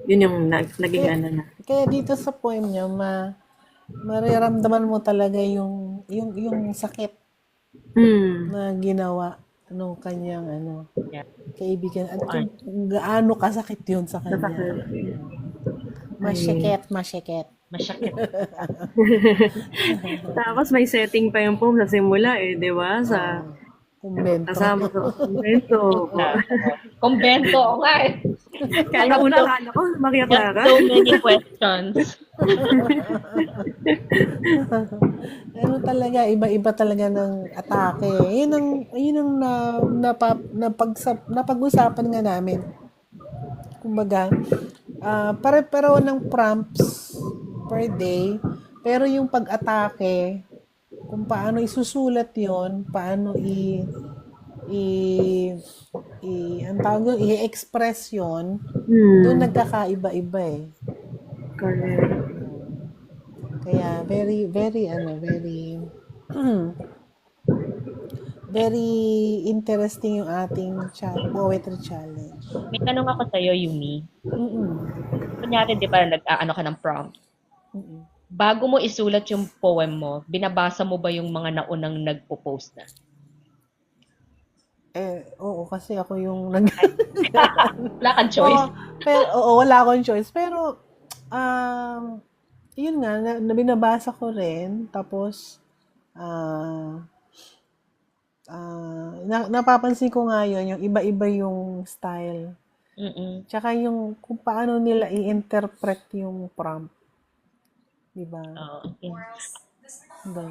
yun yung naging na. Kaya dito sa poem niya, mariramdaman mo talaga yung sakit na ginawa nung kanyang Yeah. kaibigan. At kung gaano kasakit yun sa kanya. Masyakit. Masyakit. Tapos may setting pa yung poem sa simula di ba? Sa Kumbento. kasama ko. Kumbento. Kumbento nga eh. Kaya una akala ko, Maria Just Clara. so many questions. Talaga, iba-iba talaga ng atake. Yun ang napag-usapan nga namin. Kumbaga, pare-pareho ng prompts per day, pero yung pag-atake, kung paano isusulat yon, paano ang tawag doon, i-express yon, doon nagkakaiba-iba eh. Correct. Kaya very very interesting yung ating poetry challenge. May tanong ako sa'yo, Yumi. Kunyari, di ba, nag-ano ka ng prompt? Bago mo isulat yung poem mo, binabasa mo ba yung mga naunang nagpo-post na? Oo, kasi ako yung Wala kang choice. wala akong choice. Pero, yun nga, binabasa ko rin. Tapos, napapansin ko nga yun, yung iba-iba yung style. Tsaka yung kung paano nila i-interpret yung prompt. Diba? Okay.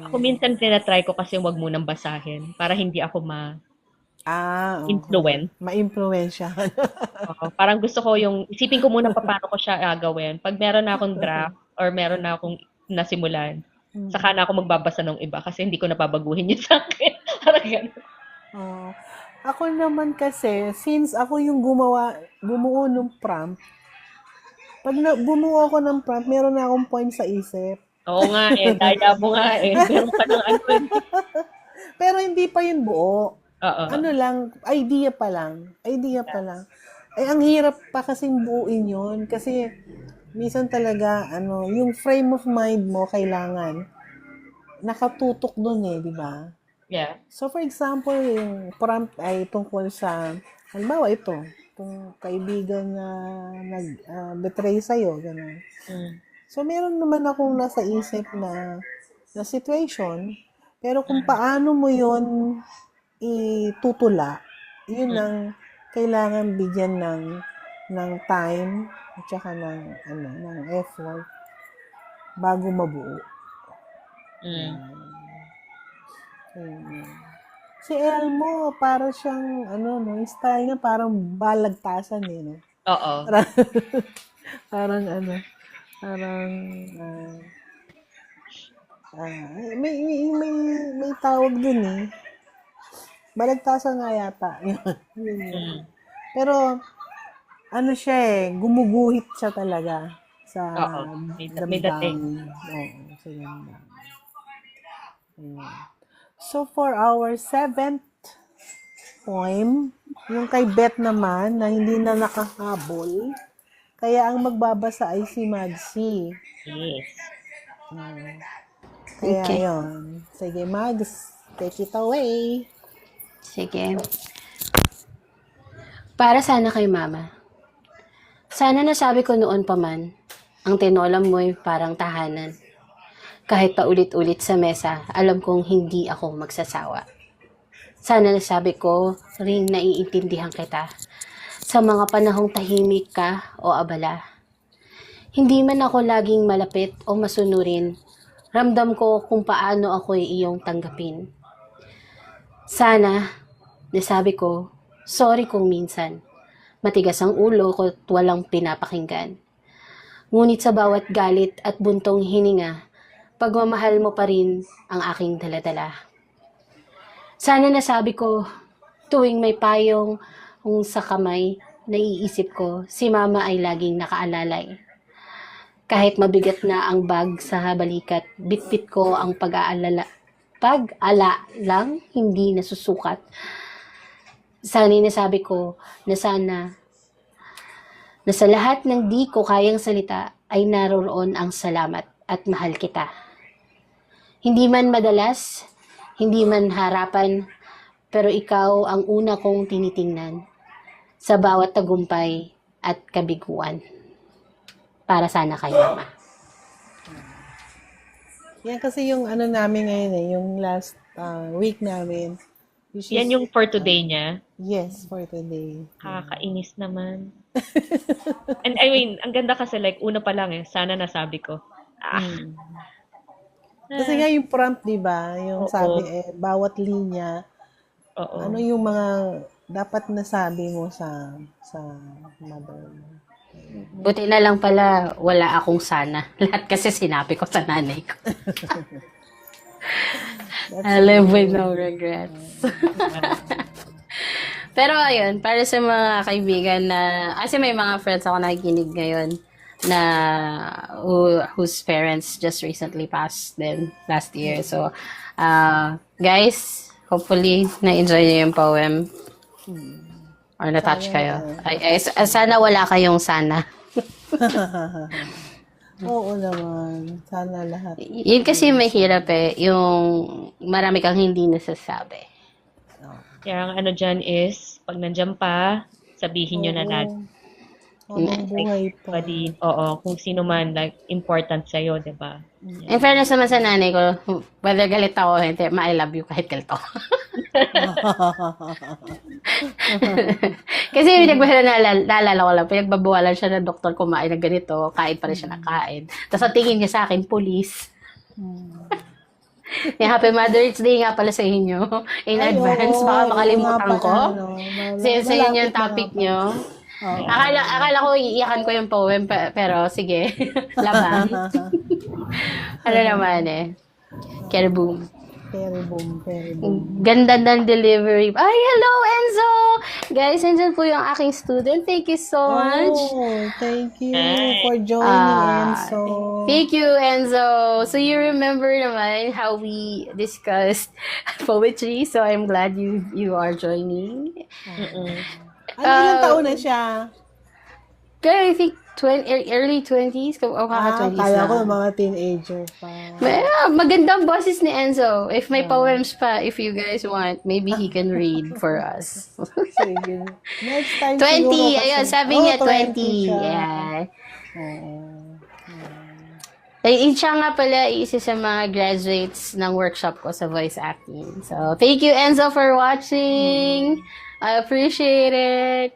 Ako minsan tinatry ko kasi wag munang basahin para hindi ako influence. Ma-influensya. Parang gusto ko isipin ko muna paano ko siya gagawin. Pag meron na akong draft or meron na akong nasimulan, saka na ako magbabasa ng iba kasi hindi ko napabaguhin yun sa akin. Parang gano'n. Ako naman kasi, since ako yung bumuo ng prompt, pag bumuo ako ng prompt, meron na akong point sa isip. Oo nga daya mo nga Meron ka ng Pero hindi pa yun buo. Oo. Idea pa lang. Ang hirap pa kasing buuin yun. Kasi, minsan talaga, yung frame of mind mo, kailangan, nakatutok dun di ba? Yeah. So, for example, yung prompt ay tungkol sa, halimbawa ito, itong kaibigan na nag-betray sa'yo, gano'n. So, meron naman akong nasa isip na situation, pero kung paano mo yon itutula, yun ang kailangan bigyan ng time at saka ng effort bago mabuo. Si Elmo, para siyang, yung style niya parang balagtasan no? Oo. Parang, may tawag dun balagtasan nga yata. Yun. Pero, siya gumuguhit siya talaga. sa Oo. May dating. damdamin. Oo, sa damdamin. Ayun. So, for our seventh poem, yung kay Beth naman, na hindi na nakahabol, kaya ang magbabasa ay si Magsi. Yes. Kaya Okay. yun. Sige, Mags, take it away. Sige. Para sana kay Mama. Sana nasabi ko noon pa man, ang tinola mo'y parang tahanan. Kahit paulit-ulit sa mesa, alam kong hindi ako magsasawa. Sana nasabi ko rin naiintindihan kita sa mga panahong tahimik ka o abala. Hindi man ako laging malapit o masunurin, ramdam ko kung paano ako'y iyong tanggapin. Sana, nasabi ko, sorry kung minsan. Matigas ang ulo ko at walang pinapakinggan. Ngunit sa bawat galit at buntong hininga, pagmamahal mo pa rin ang aking daladala. Sana nasabi ko, tuwing may payong sa kamay, naiisip ko, si Mama ay laging nakaalalay. Kahit mabigat na ang bag sa balikat, bitbit ko ang pag-ala lang, hindi nasusukat. Sana'y nasabi ko na sana na sa lahat ng di ko kayang salita ay naroon ang salamat at mahal kita. Hindi man madalas, hindi man harapan, pero ikaw ang una kong tinitingnan sa bawat tagumpay at kabiguan. Para sana kay Mama. Yan kasi yung ano namin ngayon yung last week namin. Which Yan is- yung for today niya. Yes, for today. Kakainis naman. And I mean, ang ganda kasi like, una pa lang sana nasabi ko. Kasi nga yung prompt, di ba? Yung Oo. sabi bawat linya, Oo. ano yung mga dapat nasabi mo sa mother mo. Buti na lang pala, wala akong sana. Lahat kasi sinabi ko sa nanay ko. I live with no regrets. Pero ayun, para sa mga kaibigan na, kasi may mga friends ako nakikinig ngayon na whose parents just recently passed them last year. So, guys, hopefully na-enjoy niyo yung poem. Or na-touch kayo. Sana wala kayong sana. Oo naman. Sana lahat. Yun kasi mahirap yung marami kang hindi nasasabi. Kaya ang ano dyan is, pag nandyan pa, sabihin nyo na lagi. Habang buhay pa. Kung sino man, like, important sa'yo, di ba? In fairness naman sa nanay ko, whether galit ako o hindi, I love you kahit galit ako. Kasi naalala ko lang, pinagbabawalan siya ng doktor kumain ng ganito, kain pa rin siya ng kain. Tapos ang tingin niya sa akin, police. Happy Mother's Day nga pala sa inyo. In advance, baka makalimutan ko. Since yun yung topic nyo. Akala ko iiyakan ko yung poem, pero sige, labang. Ano naman Kerboom. Very boom. Ganda ng delivery. Ay, hello, Enzo! Guys, nandyan po yung aking student. Thank you so much. Oh, thank you for joining, Enzo. Thank you, Enzo. So you remember naman how we discussed poetry. So I'm glad you are joining. Ilang taon na siya? Kaya I think early 20s o kaka-20s Kaya na. ko mga teenager pa. Magandang boses ni Enzo. If may poems pa, if you guys want, maybe he can read for us. Sige. Next time 20, siguro kasi. ayun, sabi niya 20. siya. Yeah. Oo. Siya nga pala isa sa mga graduates ng workshop ko sa voice acting. So, thank you, Enzo, for watching. I appreciate it.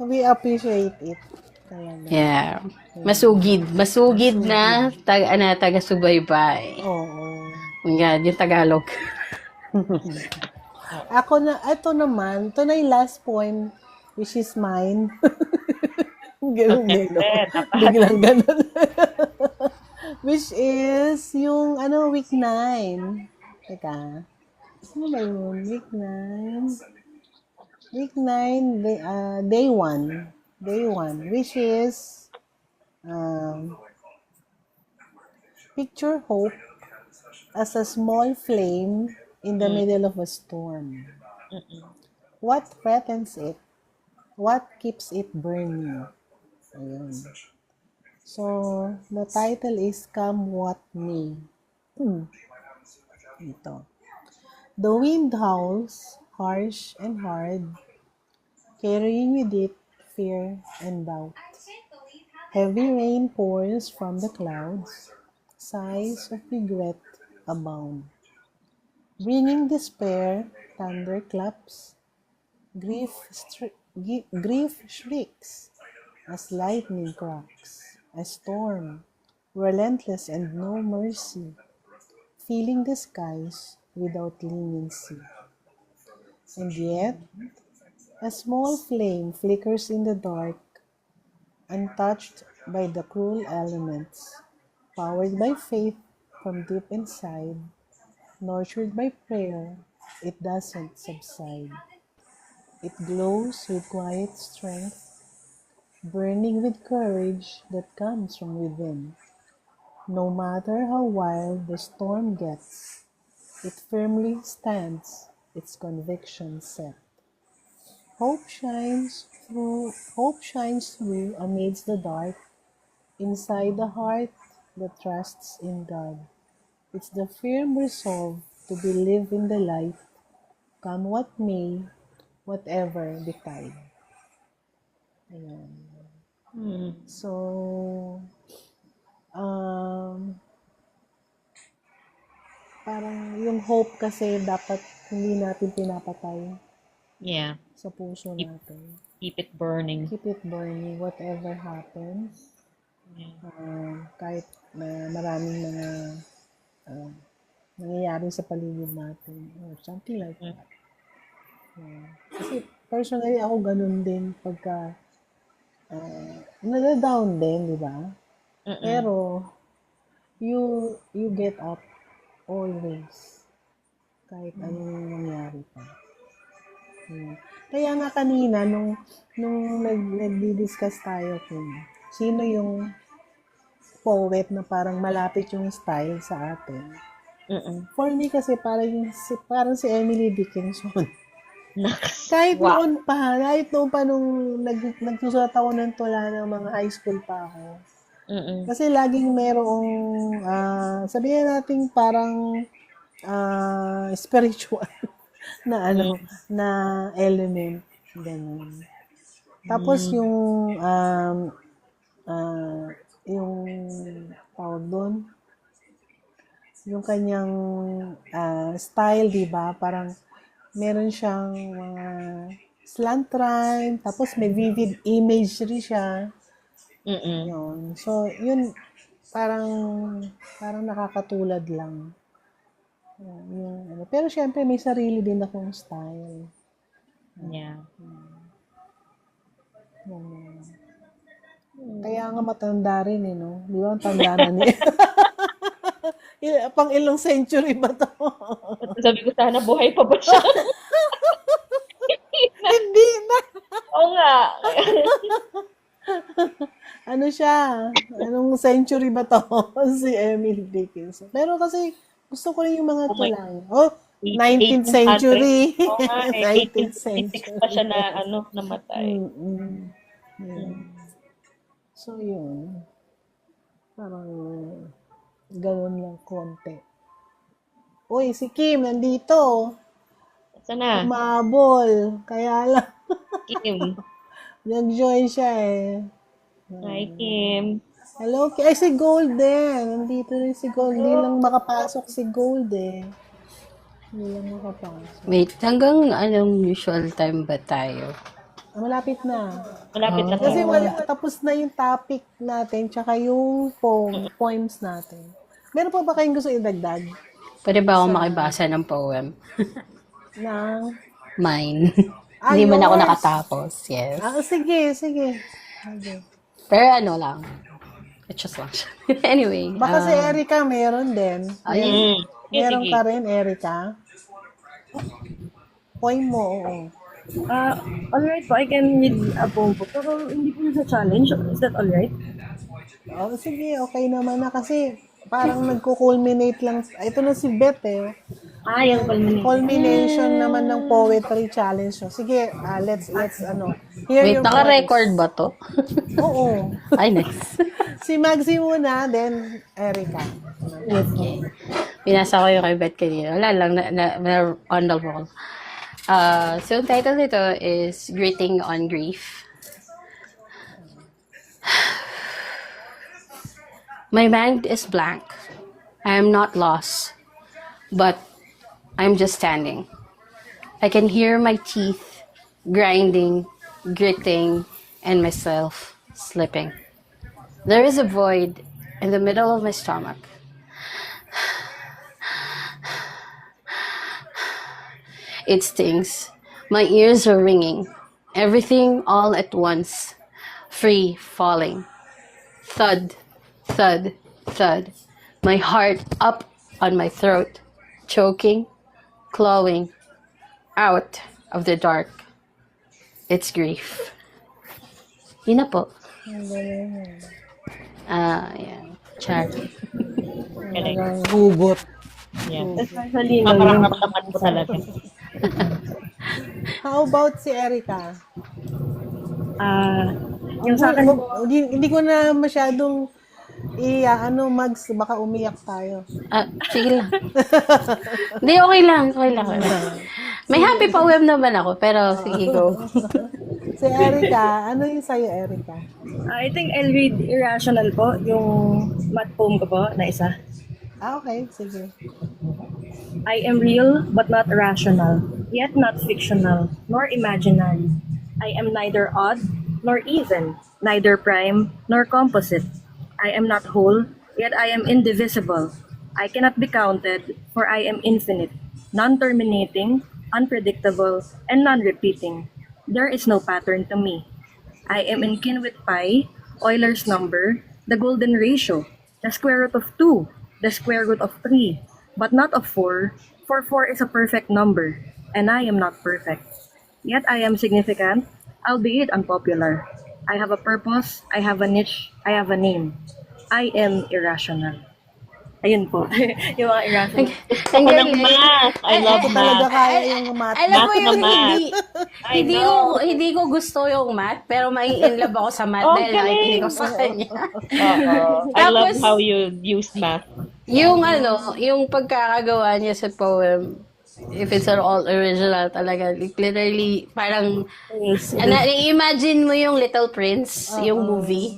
We appreciate it. Talaga. Yeah. Masugid na taga-subaybay. Oo. Yan, yung Tagalog. Ito na yung last poem, which is mine. Ganun din. Biglang ganun. Which is yung, week 9. Teka. Ano ba yun? Week 9. Week 9, day 1. Day 1, which is Um, Picture hope as a small flame in the middle of a storm. What threatens it? What keeps it burning? Ayun. So, the title is Come What May. Ito. The wind howls, harsh and hard, carrying with it fear and doubt. Heavy rain pours from the clouds, sighs of regret abound. Bringing despair, thunder claps, grief shrieks as lightning cracks. A storm, relentless and no mercy, filling the skies without leniency. And yet, a small flame flickers in the dark, untouched by the cruel elements, powered by faith from deep inside, nurtured by prayer, it doesn't subside. It glows with quiet strength, burning with courage that comes from within. No matter how wild the storm gets, it firmly stands, its conviction set. Hope shines through amidst the dark, inside the heart that trusts in God. It's the firm resolve to believe in the light, come what may, whatever betide. Ayan. So, um, parang yung hope kasi dapat hindi natin pinapatay Yeah. sa puso Keep, natin. keep it burning. Keep it burning, whatever happens. Yeah. Kahit na maraming mga nangyayari sa paligid natin or something like that. Kasi personally ako ganun din pagka nada-down din, di ba? Pero you get up always kahit anong nangyari pa. Kaya nga kanina nung nagdi-discuss tayo kung sino yung poet na parang malapit yung style sa atin. For me kasi parang si Emily Dickinson. Kahit noon pa nung nagsusulat ako ng tula ng mga high school pa ako. Kasi laging merong sabihin natin parang spiritual na na element ganun. Tapos yung tawag doon, yung kanyang style, di ba? Parang meron siyang mga slant rhyme, tapos may vivid imagery siya. Yun. So, yun, parang nakakatulad lang. Pero syempre, may sarili din akong style. Yeah. Kaya nga matanda rin no? Di ba? Ang tanda na niya. Pang ilang century ba to? Sabi ko sana buhay pa ba siya? Hindi na. Oo nga. Ano siya? Anong century ba to? Si Emily Dickinson. Pero kasi gusto ko rin yung mga tulang. 19th century. Oo nga, 19th 1856 century. pa siya na namatay. So, yun. Parang gano'n lang konti. Uy, si Kim, nandito. Sana? Umabol. Kaya lang. Kim. Nag-join siya Hi, Kim. Hello, Kim. Ay, si Golden. Nandito rin si Golden. Hindi lang makapasok si Golden. Hindi lang makapasok. Wait, hanggang anong usual time ba tayo? Malapit na. Malapit na Kasi tayo. tapos na yung topic natin tsaka yung poems natin. Meron pa ba kayong gusto idagdag? Pwede ba akong makibasa ng poem? Ng... Mine. Hindi man ako yours? nakatapos. Yes. Sige. Pero ano lang. It's just lang siya. Anyway. Baka si Erica meron din. Meron Sige. ka rin, Erica? Poem mo, oo. Alright po, I can read a poem po. Pero hindi po sa challenge. Is that alright? Oh, sige, okay naman na kasi parang nagko-culminate lang. Ito na si Beth eh. Yung culmination. Culmination naman ng poetry challenge. So, sige, let's hear Wait, your naka-record voice. ba to? Oo. Ay, nice. Si Magzi muna, then Erica. Okay. Pinasa ko yung kay Beth kanina. Wala lang, na on the wall. So, yung title nito is Greeting on Grief. My mind is blank. I am not lost, but I'm just standing. I can hear my teeth grinding, gritting, and myself slipping. There is a void in the middle of my stomach. It stings. My ears are ringing. Everything all at once. Free falling. Thud, thud, thud. My heart up on my throat. Choking, clawing. Out of the dark. It's grief. Yun na po. Yan. Char. Galing. Hugot. Yan. Especially, no, yung, Mapararamdaman mo talaga. How about si Erica? yung sa akin, Hindi ko na masyadong Mags, baka umiyak tayo. Sige lang. Hindi, okay lang. Okay lang. May happy poem naman ako, pero sige, go. Si Erica, ano yung sa'yo, Erica? I think I'll read Irrational po, yung math poem ko po na isa. Okay, sige. I am real but not rational, yet not fictional, nor imaginary. I am neither odd nor even, neither prime nor composite. I am not whole, yet I am indivisible. I cannot be counted, for I am infinite, non-terminating, unpredictable, and non-repeating. There is no pattern to me. I am in kin with pi, Euler's number, the golden ratio, the square root of 2, the square root of 3, but not of 4, for 4 is a perfect number, and I am not perfect. Yet I am significant, albeit unpopular. I have a purpose, I have a niche, I have a name. I am irrational. Ayun po. Yung mga irrational. Ang Ako ng galing. math. I love Talaga math. kaya yung math. Alam mo Math yung na math. hindi ko gusto yung math, pero may in love ako sa math dahil galing. nakikinig ko sa kanya. Oo. I love Tapos- how you use math. Yung yung pagkakagawa niya sa poem, if it's all original talaga, like, literally, parang, i-imagine mo yung Little Prince, yung movie.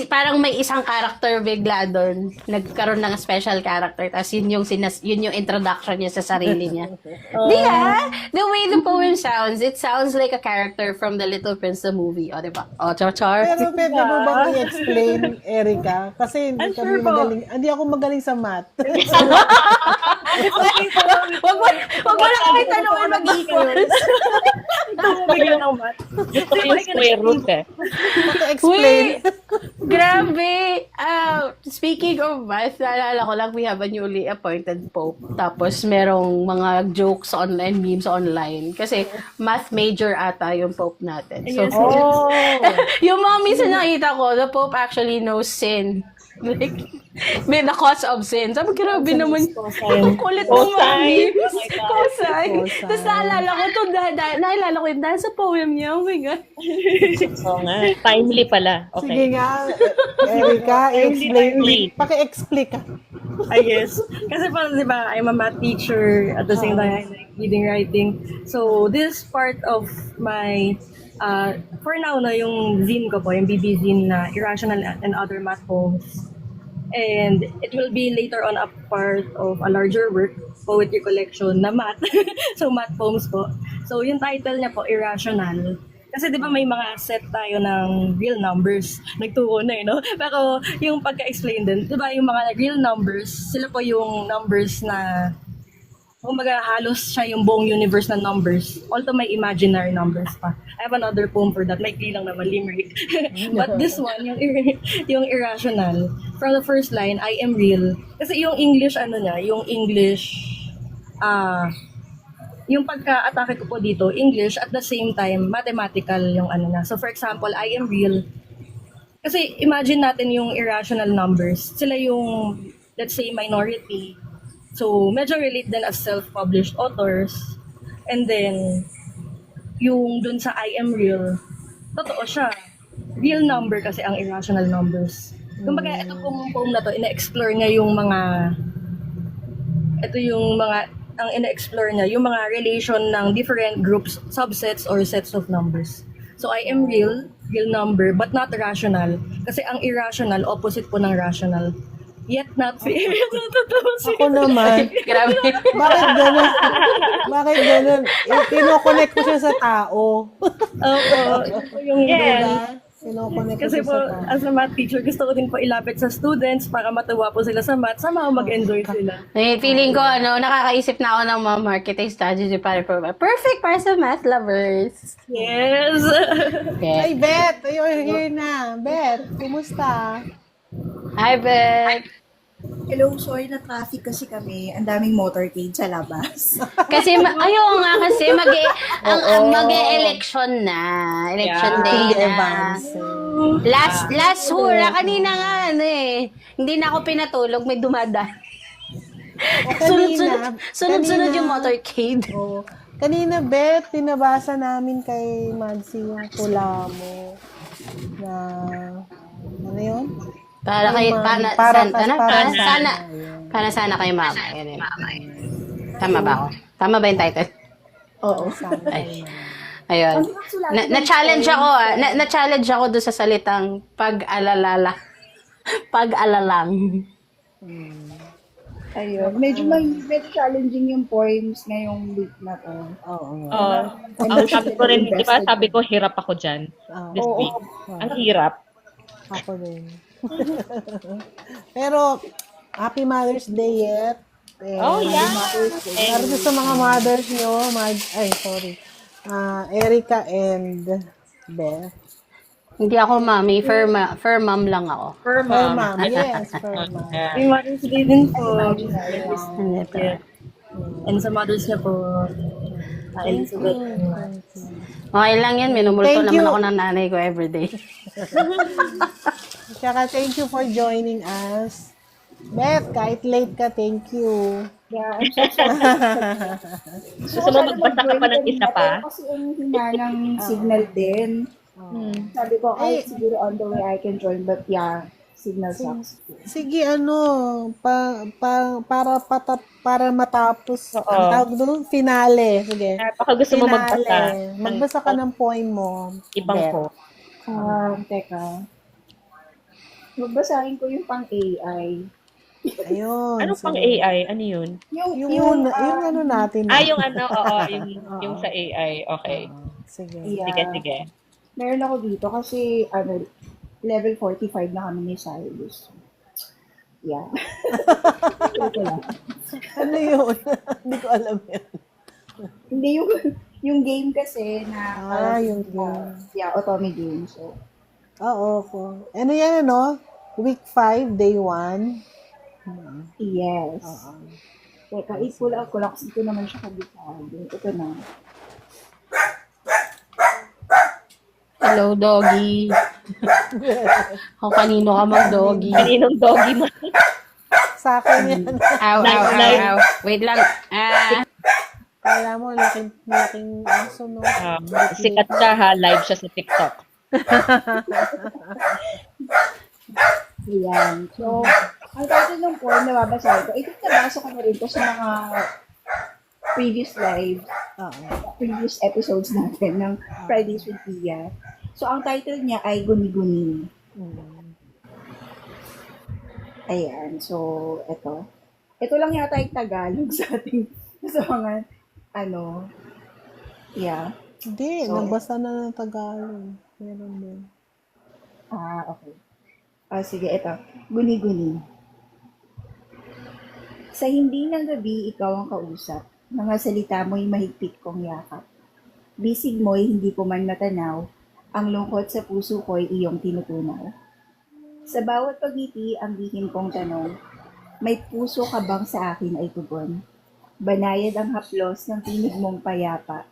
Parang may isang character bigla doon, nagkaroon ng special character, tapos yun yung introduction niya sa sarili niya. Di ba? The way the poem sounds, it sounds like a character from the Little Prince, the movie. O, diba? O, char. Pero pwede mo bang i-explain, Erica? Kasi hindi ako magaling sa math. Wag mo lang kami tanongin mag-equals. Ito mo bigyan ng math. Gusto ko yung square root eh. Explain. Grabe! Speaking of math, naalala ko lang, we have a newly appointed pope. Tapos, merong mga jokes online, memes online. Kasi, math major ata yung pope natin. So, Oh. yung mga minsan nakita ko, the pope actually knows sin. Like, may the cause of sin. Sabi, grabe naman. Ang kulit mo, mami. Cosine. Tapos naalala ko to, naalala ko yun dahil sa poem niya. Oh my God. Oo nga. Timely pala. Sige Okay. nga, Erica, i-explain. Paki-explain ka. I guess. Kasi parang, di ba, I'm a math teacher at the same time, I like reading, writing. So, this part of my, for now, no, yung zine ko po, yung BB zine na Irrational and Other Math Poems. And it will be later on a part of a larger work, poetry collection na math. So, math poems po. So, yung title niya po, Irrational. Kasi di ba may mga set tayo ng real numbers. Nagturo na no? Pero yung pagka-explain din, di ba yung mga real numbers, sila po yung numbers na kumbaga halos siya yung buong universe na numbers. Although may imaginary numbers pa. I have another poem for that. May lang naman, limerick. But this one, yung irrational, from the first line, I am real. Kasi yung English, yung English, yung pagka-atake ko po dito, English, at the same time, mathematical yung So for example, I am real. Kasi imagine natin yung irrational numbers. Sila yung, let's say, minority. So, medyo relate din as self-published authors. And then, yung dun sa I am real, totoo siya. Real number kasi ang irrational numbers. Kumbaga, ito pong poem na to, ina-explore niya yung mga, ito yung mga, ang ina-explore niya, yung mga relation ng different groups, subsets, or sets of numbers. So, I am real number, but not rational. Kasi ang irrational, opposite po ng rational. Yet not fair. Ako naman, Grabe. bakit ganun? Bakit ganun? Kinoconnect ko siya sa tao. Opo. Yung Diba? Kinoconnect ko Kasi siya po, sa tao. as a math teacher, gusto ko din po ilapit sa students para matuwa po sila sa math, sama mag-enjoy sila. Feeling ko, nakakaisip na ako ng mga marketing strategy para perfect para sa math lovers. Yes! Ay, Beth! You're here na. Beth, kumusta? Hi, Beth. Hello, sorry na traffic kasi kami. Ang daming motorcade sa labas. Kasi, ayaw nga kasi, mag-e-election na. Election day na. Evans. Last hura, kanina nga, hindi na ako pinatulog, may dumadaan. Sunod-sunod yung motorcade. Oh, kanina, Beth, pinabasa namin kay Madsi yung tula mo na, ano yun? Para kay, para sana kay mama. Yun. Tama ba ako? Tama ba yung title? Oo, sana Ay. Ayun. Na-challenge ako, na-challenge ako doon sa salitang pag-alalala. Pag-alalang. Ayun. Medyo challenging yung poems ngayong week na to. Oo. Sabi ko rin, di ba, sabi ko, hirap ako dyan this week. Ang hirap. Ako din. Pero, Happy Mother's Day yet. Oh, yeah. Para sa mga mothers nyo, Erica and Beth. Hindi ako mami, fur mom lang ako. For mom, yes, for mom. May Mother's Day din po. Ano ito? And sa mothers niya po, Elizabeth. Okay lang yan, minumulto Thank you. naman ako ng nanay ko everyday. Tsaka thank you for joining us. Beth, kahit late ka, thank you. Yeah, I'm so sorry. Gusto mo magbasa ka pa ng isa pa? Kasi ang hina ng signal din. Sabi ko, siguro on the way I can join, but yeah, signal sucks. Sige, para matapos, ang tawag doon, finale. Sige. Baka gusto mo magbasa. Finale. Magbasa ka ng poem mo. Ibang Beth. po. Teka. Magbasahin ko yung pang AI. Ayun. Ano pang AI? Ano yun? Yung ano natin. Yung ano, oo, yung sa AI. Okay. Sige. Yeah. Sige. Meron ako dito kasi level 45 na kami ni Cyrus. Yeah. Ito lang. Ano yun? Hindi ko alam yun. Hindi yung game kasi na Yung game. yeah, Otome game. So, Oo. Ano yan, ano? Week 5, day 1. yes. Teka, i-pull out ko lang kasi ito naman siya kabisado. Ito na. Hello, doggy. O kanino ka mag-doggy? Kaninong doggy mo? Sa akin yan. Ow. Wait lang. Kala mo, laking aso, no? Sikat siya ha, live siya sa TikTok. Ayan. So, ang title ng poem na babasahin ko, ito nabasa ko na rin to sa mga previous lives, previous episodes natin ng Fridays with Pia. So, ang title niya ay Guni-Guni. Ayan. So, ito. Ito lang yata yung Tagalog sa ating, sa mga, yeah. Hindi, So, nabasa na ng Tagalog. Meron din. Okay. Sige, ito. Guni-guni. Sa hindi ng gabi, ikaw ang kausap. Mga salita mo'y mahigpit kong yakap. Bisig mo'y hindi ko man matanaw. Ang lungkot sa puso ko'y iyong tinutunaw. Sa bawat pagngiti, ang lihim kong tanong, may puso ka bang sa akin ay tugon? Banayad ang haplos ng tinig mong payapa.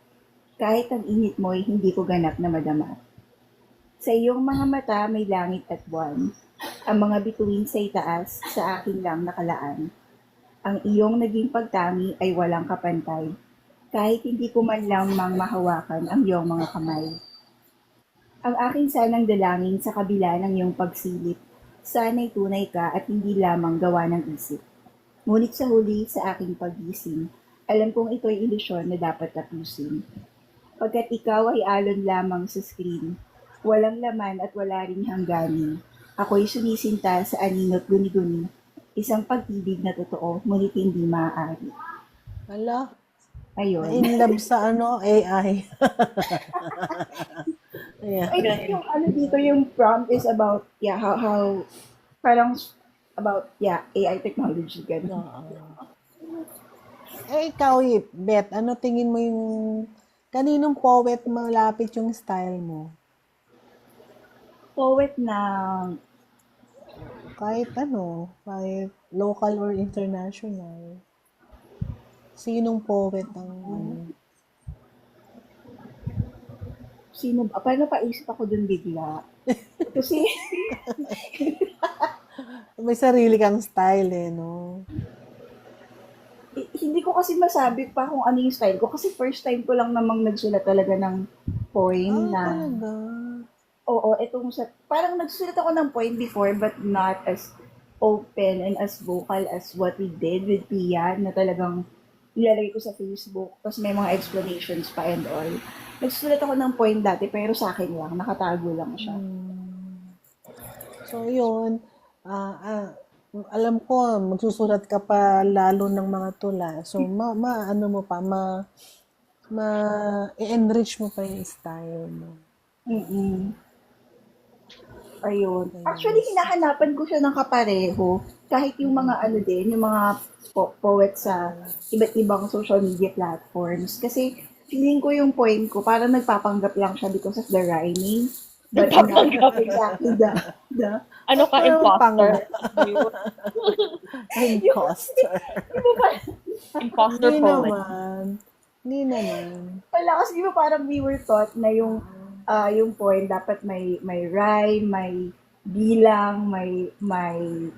Kahit ang init mo'y hindi ko ganap na madama. Sa iyong mga mata may langit at buwan. Ang mga bituin sa itaas sa akin lang nakalaan. Ang iyong naging pagtangi ay walang kapantay. Kahit hindi ko man lang mahawakan ang iyong mga kamay. Ang aking sanang dalangin sa kabila ng iyong pagsilip, sana'y tunay ka at hindi lamang gawa ng isip. Ngunit sa huli sa aking pagising, alam kong ito'y ilusyon na dapat tapusin. Pagkat ikaw ay alon lamang sa screen, walang laman at wala ring hangganin. Ako'y sunisinta sa anino't guni-guni, isang pag-ibig na totoo, ngunit hindi maaari. Hala, Ayun. in love sa AI. Ayan. I think yung ano dito, yung prompt is about, how parang about, AI technology, gano'n. Ikaw, Beth, ano tingin mo yung kaninong poet malapit yung style mo? Poet na, Kahit local or international. Sinong poet ang paano paisip ako dun bigla? Kasi, may sarili kang style no? hindi ko kasi masabi pa kung ano yung style ko kasi first time ko lang namang nagsulat talaga ng poem na, Talaga. oo, parang nagsulat ako ng poem before but not as open and as vocal as what we did with Pia na talagang nilalagay ko sa Facebook tapos may mga explanations pa and all. Nagsusulat ako ng poem dati pero sa akin lang, nakatago lang siya. So, yun. Alam ko, magsusulat ka pa lalo ng mga tula. So, i-enrich mo pa yung style mo. Mm-mm. Ayun. Actually, hinahanapan ko siya ng kapareho. Kahit yung mga yung mga poets sa iba't ibang social media platforms. Kasi feeling ko yung poem ko, parang nagpapanggap lang siya because of the rhyming. But not exactly the Ano ka, imposter? Imposter. Imposter Hindi poet. naman. Hindi naman. Wala kasi diba parang we were taught na yung poem dapat may rhyme, may bilang, may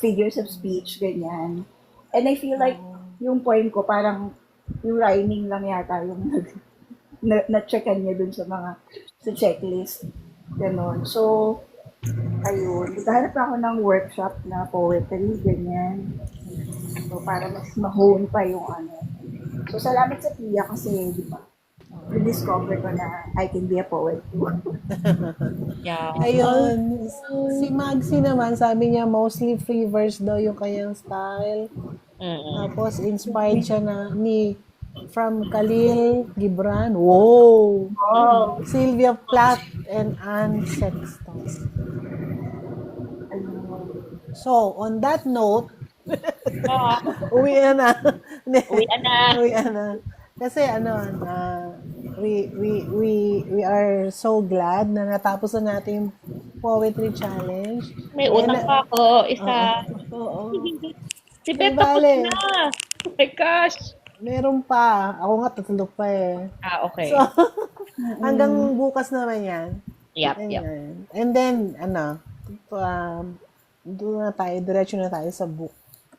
figures of speech, ganyan. And I feel like yung poem ko parang yung rhyming lang yata yung na-checkan niya dun sa checklist. Ganon. So, ayun. Naghahanap ako ng workshop na poetry, ganyan. So, para mas ma-hone pa yung So, salamat sa Pia kasi, di ba, discover ko na I can be a poet too. Yeah. Ayun. Si Magsi naman, sabi niya mostly free verse daw yung kanyang style. Tapos, inspired siya from Khalil Gibran. Wow! Sylvia Plath and Anne Sexton. So, on that note, uwi na. Uwi na. Kasi we are so glad na natapos na natin yung poetry challenge. May utang pa ako, isa. Oo. Si Beth tapos na. Oh my gosh. Meron pa. Ako nga, tatlo pa eh. Okay. So, hanggang bukas naman yan. Yep. And then, doon na tayo, diretso na tayo sa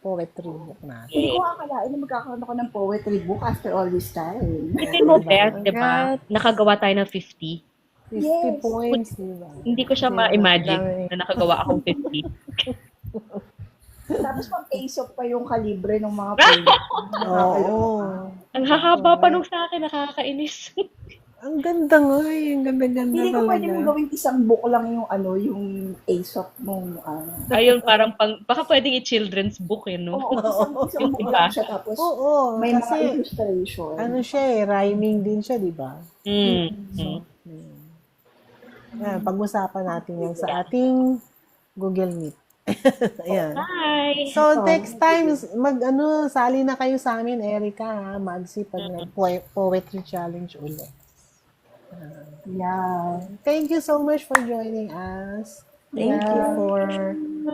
poetry book natin. Hindi ko akalain na magkakaroon ako ng poetry book after all this time. Kasi mo, Beth, di ba? Nakagawa tayo ng 50. 50 points, di ba? Hindi ko siya ma-imagine na nakagawa akong 50. Tapos pang Aesop pa yung kalibre ng mga poem. Oo. Ang hahaba pa nung sa akin, nakakainis. Ang ganda nga eh. Ang ganda-ganda Hindi ko pwede mong talaga. gawing isang book lang yung Aesop mong Ayun, parang baka pwedeng i-children's book eh, no? Oo, isang book lang siya tapos Oo, may mga kasi illustration. ano siya eh, rhyming din siya, di ba? Pag-usapan natin yan sa ating Google Meet. Ayan. Hi! So, next time, sali na kayo sa amin, Erica, ha? Magsi, pag poetry challenge ulit. Yeah. Thank you so much for joining us. Thank you.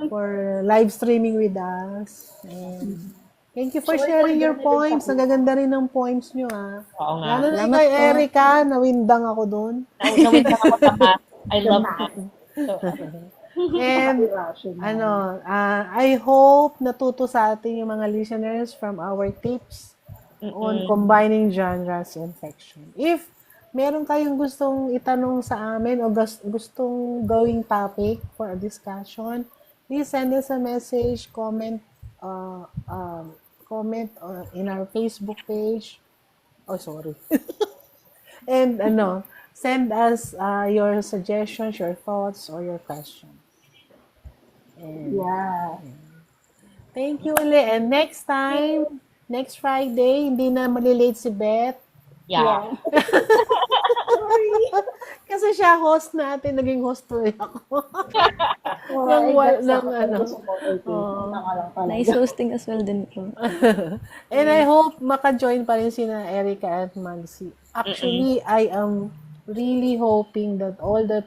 For live streaming with us. And Thank you for sharing your poems. Ang gaganda rin ng poems nyo, ha. Oo nga. Lalo na kay Erica, nawindang ako doon. Nawin lang ako sa math. I love math. So, And, I hope natuto sa atin yung mga listeners from our tips on combining genres in fiction. If meron kayong gustong itanong sa amin o gustong gawing topic for a discussion, please send us a message, comment in our Facebook page. Oh, sorry. And send us your suggestions, your thoughts, or your questions. And Yeah. thank you ulit. And next time, next Friday, hindi na malilate si Beth. yeah. Kasi siya host natin, naging host tuloy ako. Nice hosting as well din po. And I hope maka-join pa rin sina Erica at Magsi. Actually, I am really hoping that all the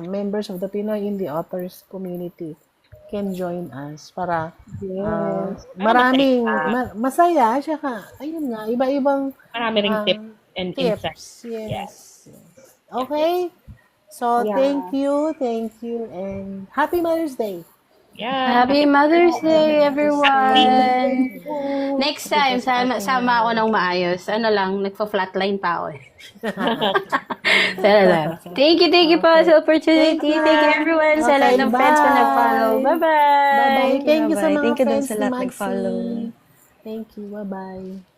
members of the Pinoy Indie Authors community can join us para maraming masaya siya ka. Ayun nga, iba-ibang Marami ring tips and insights. tips. Yes. Okay? So, thank you, and Happy Mother's Day. Yeah. Happy Mother's Day, everyone! Next time, sama ako ng maayos. Ano lang, nagpa-flatline pa ako eh. Sana. Thank you po sa opportunity. Thank you everyone sa lahat ng friends ko nag-follow. Bye-bye! Bye-bye. Thank you sa Bye-bye. mga Thank you din friends sa ni lahat Maxi. nag-follow. Thank you. Bye-bye.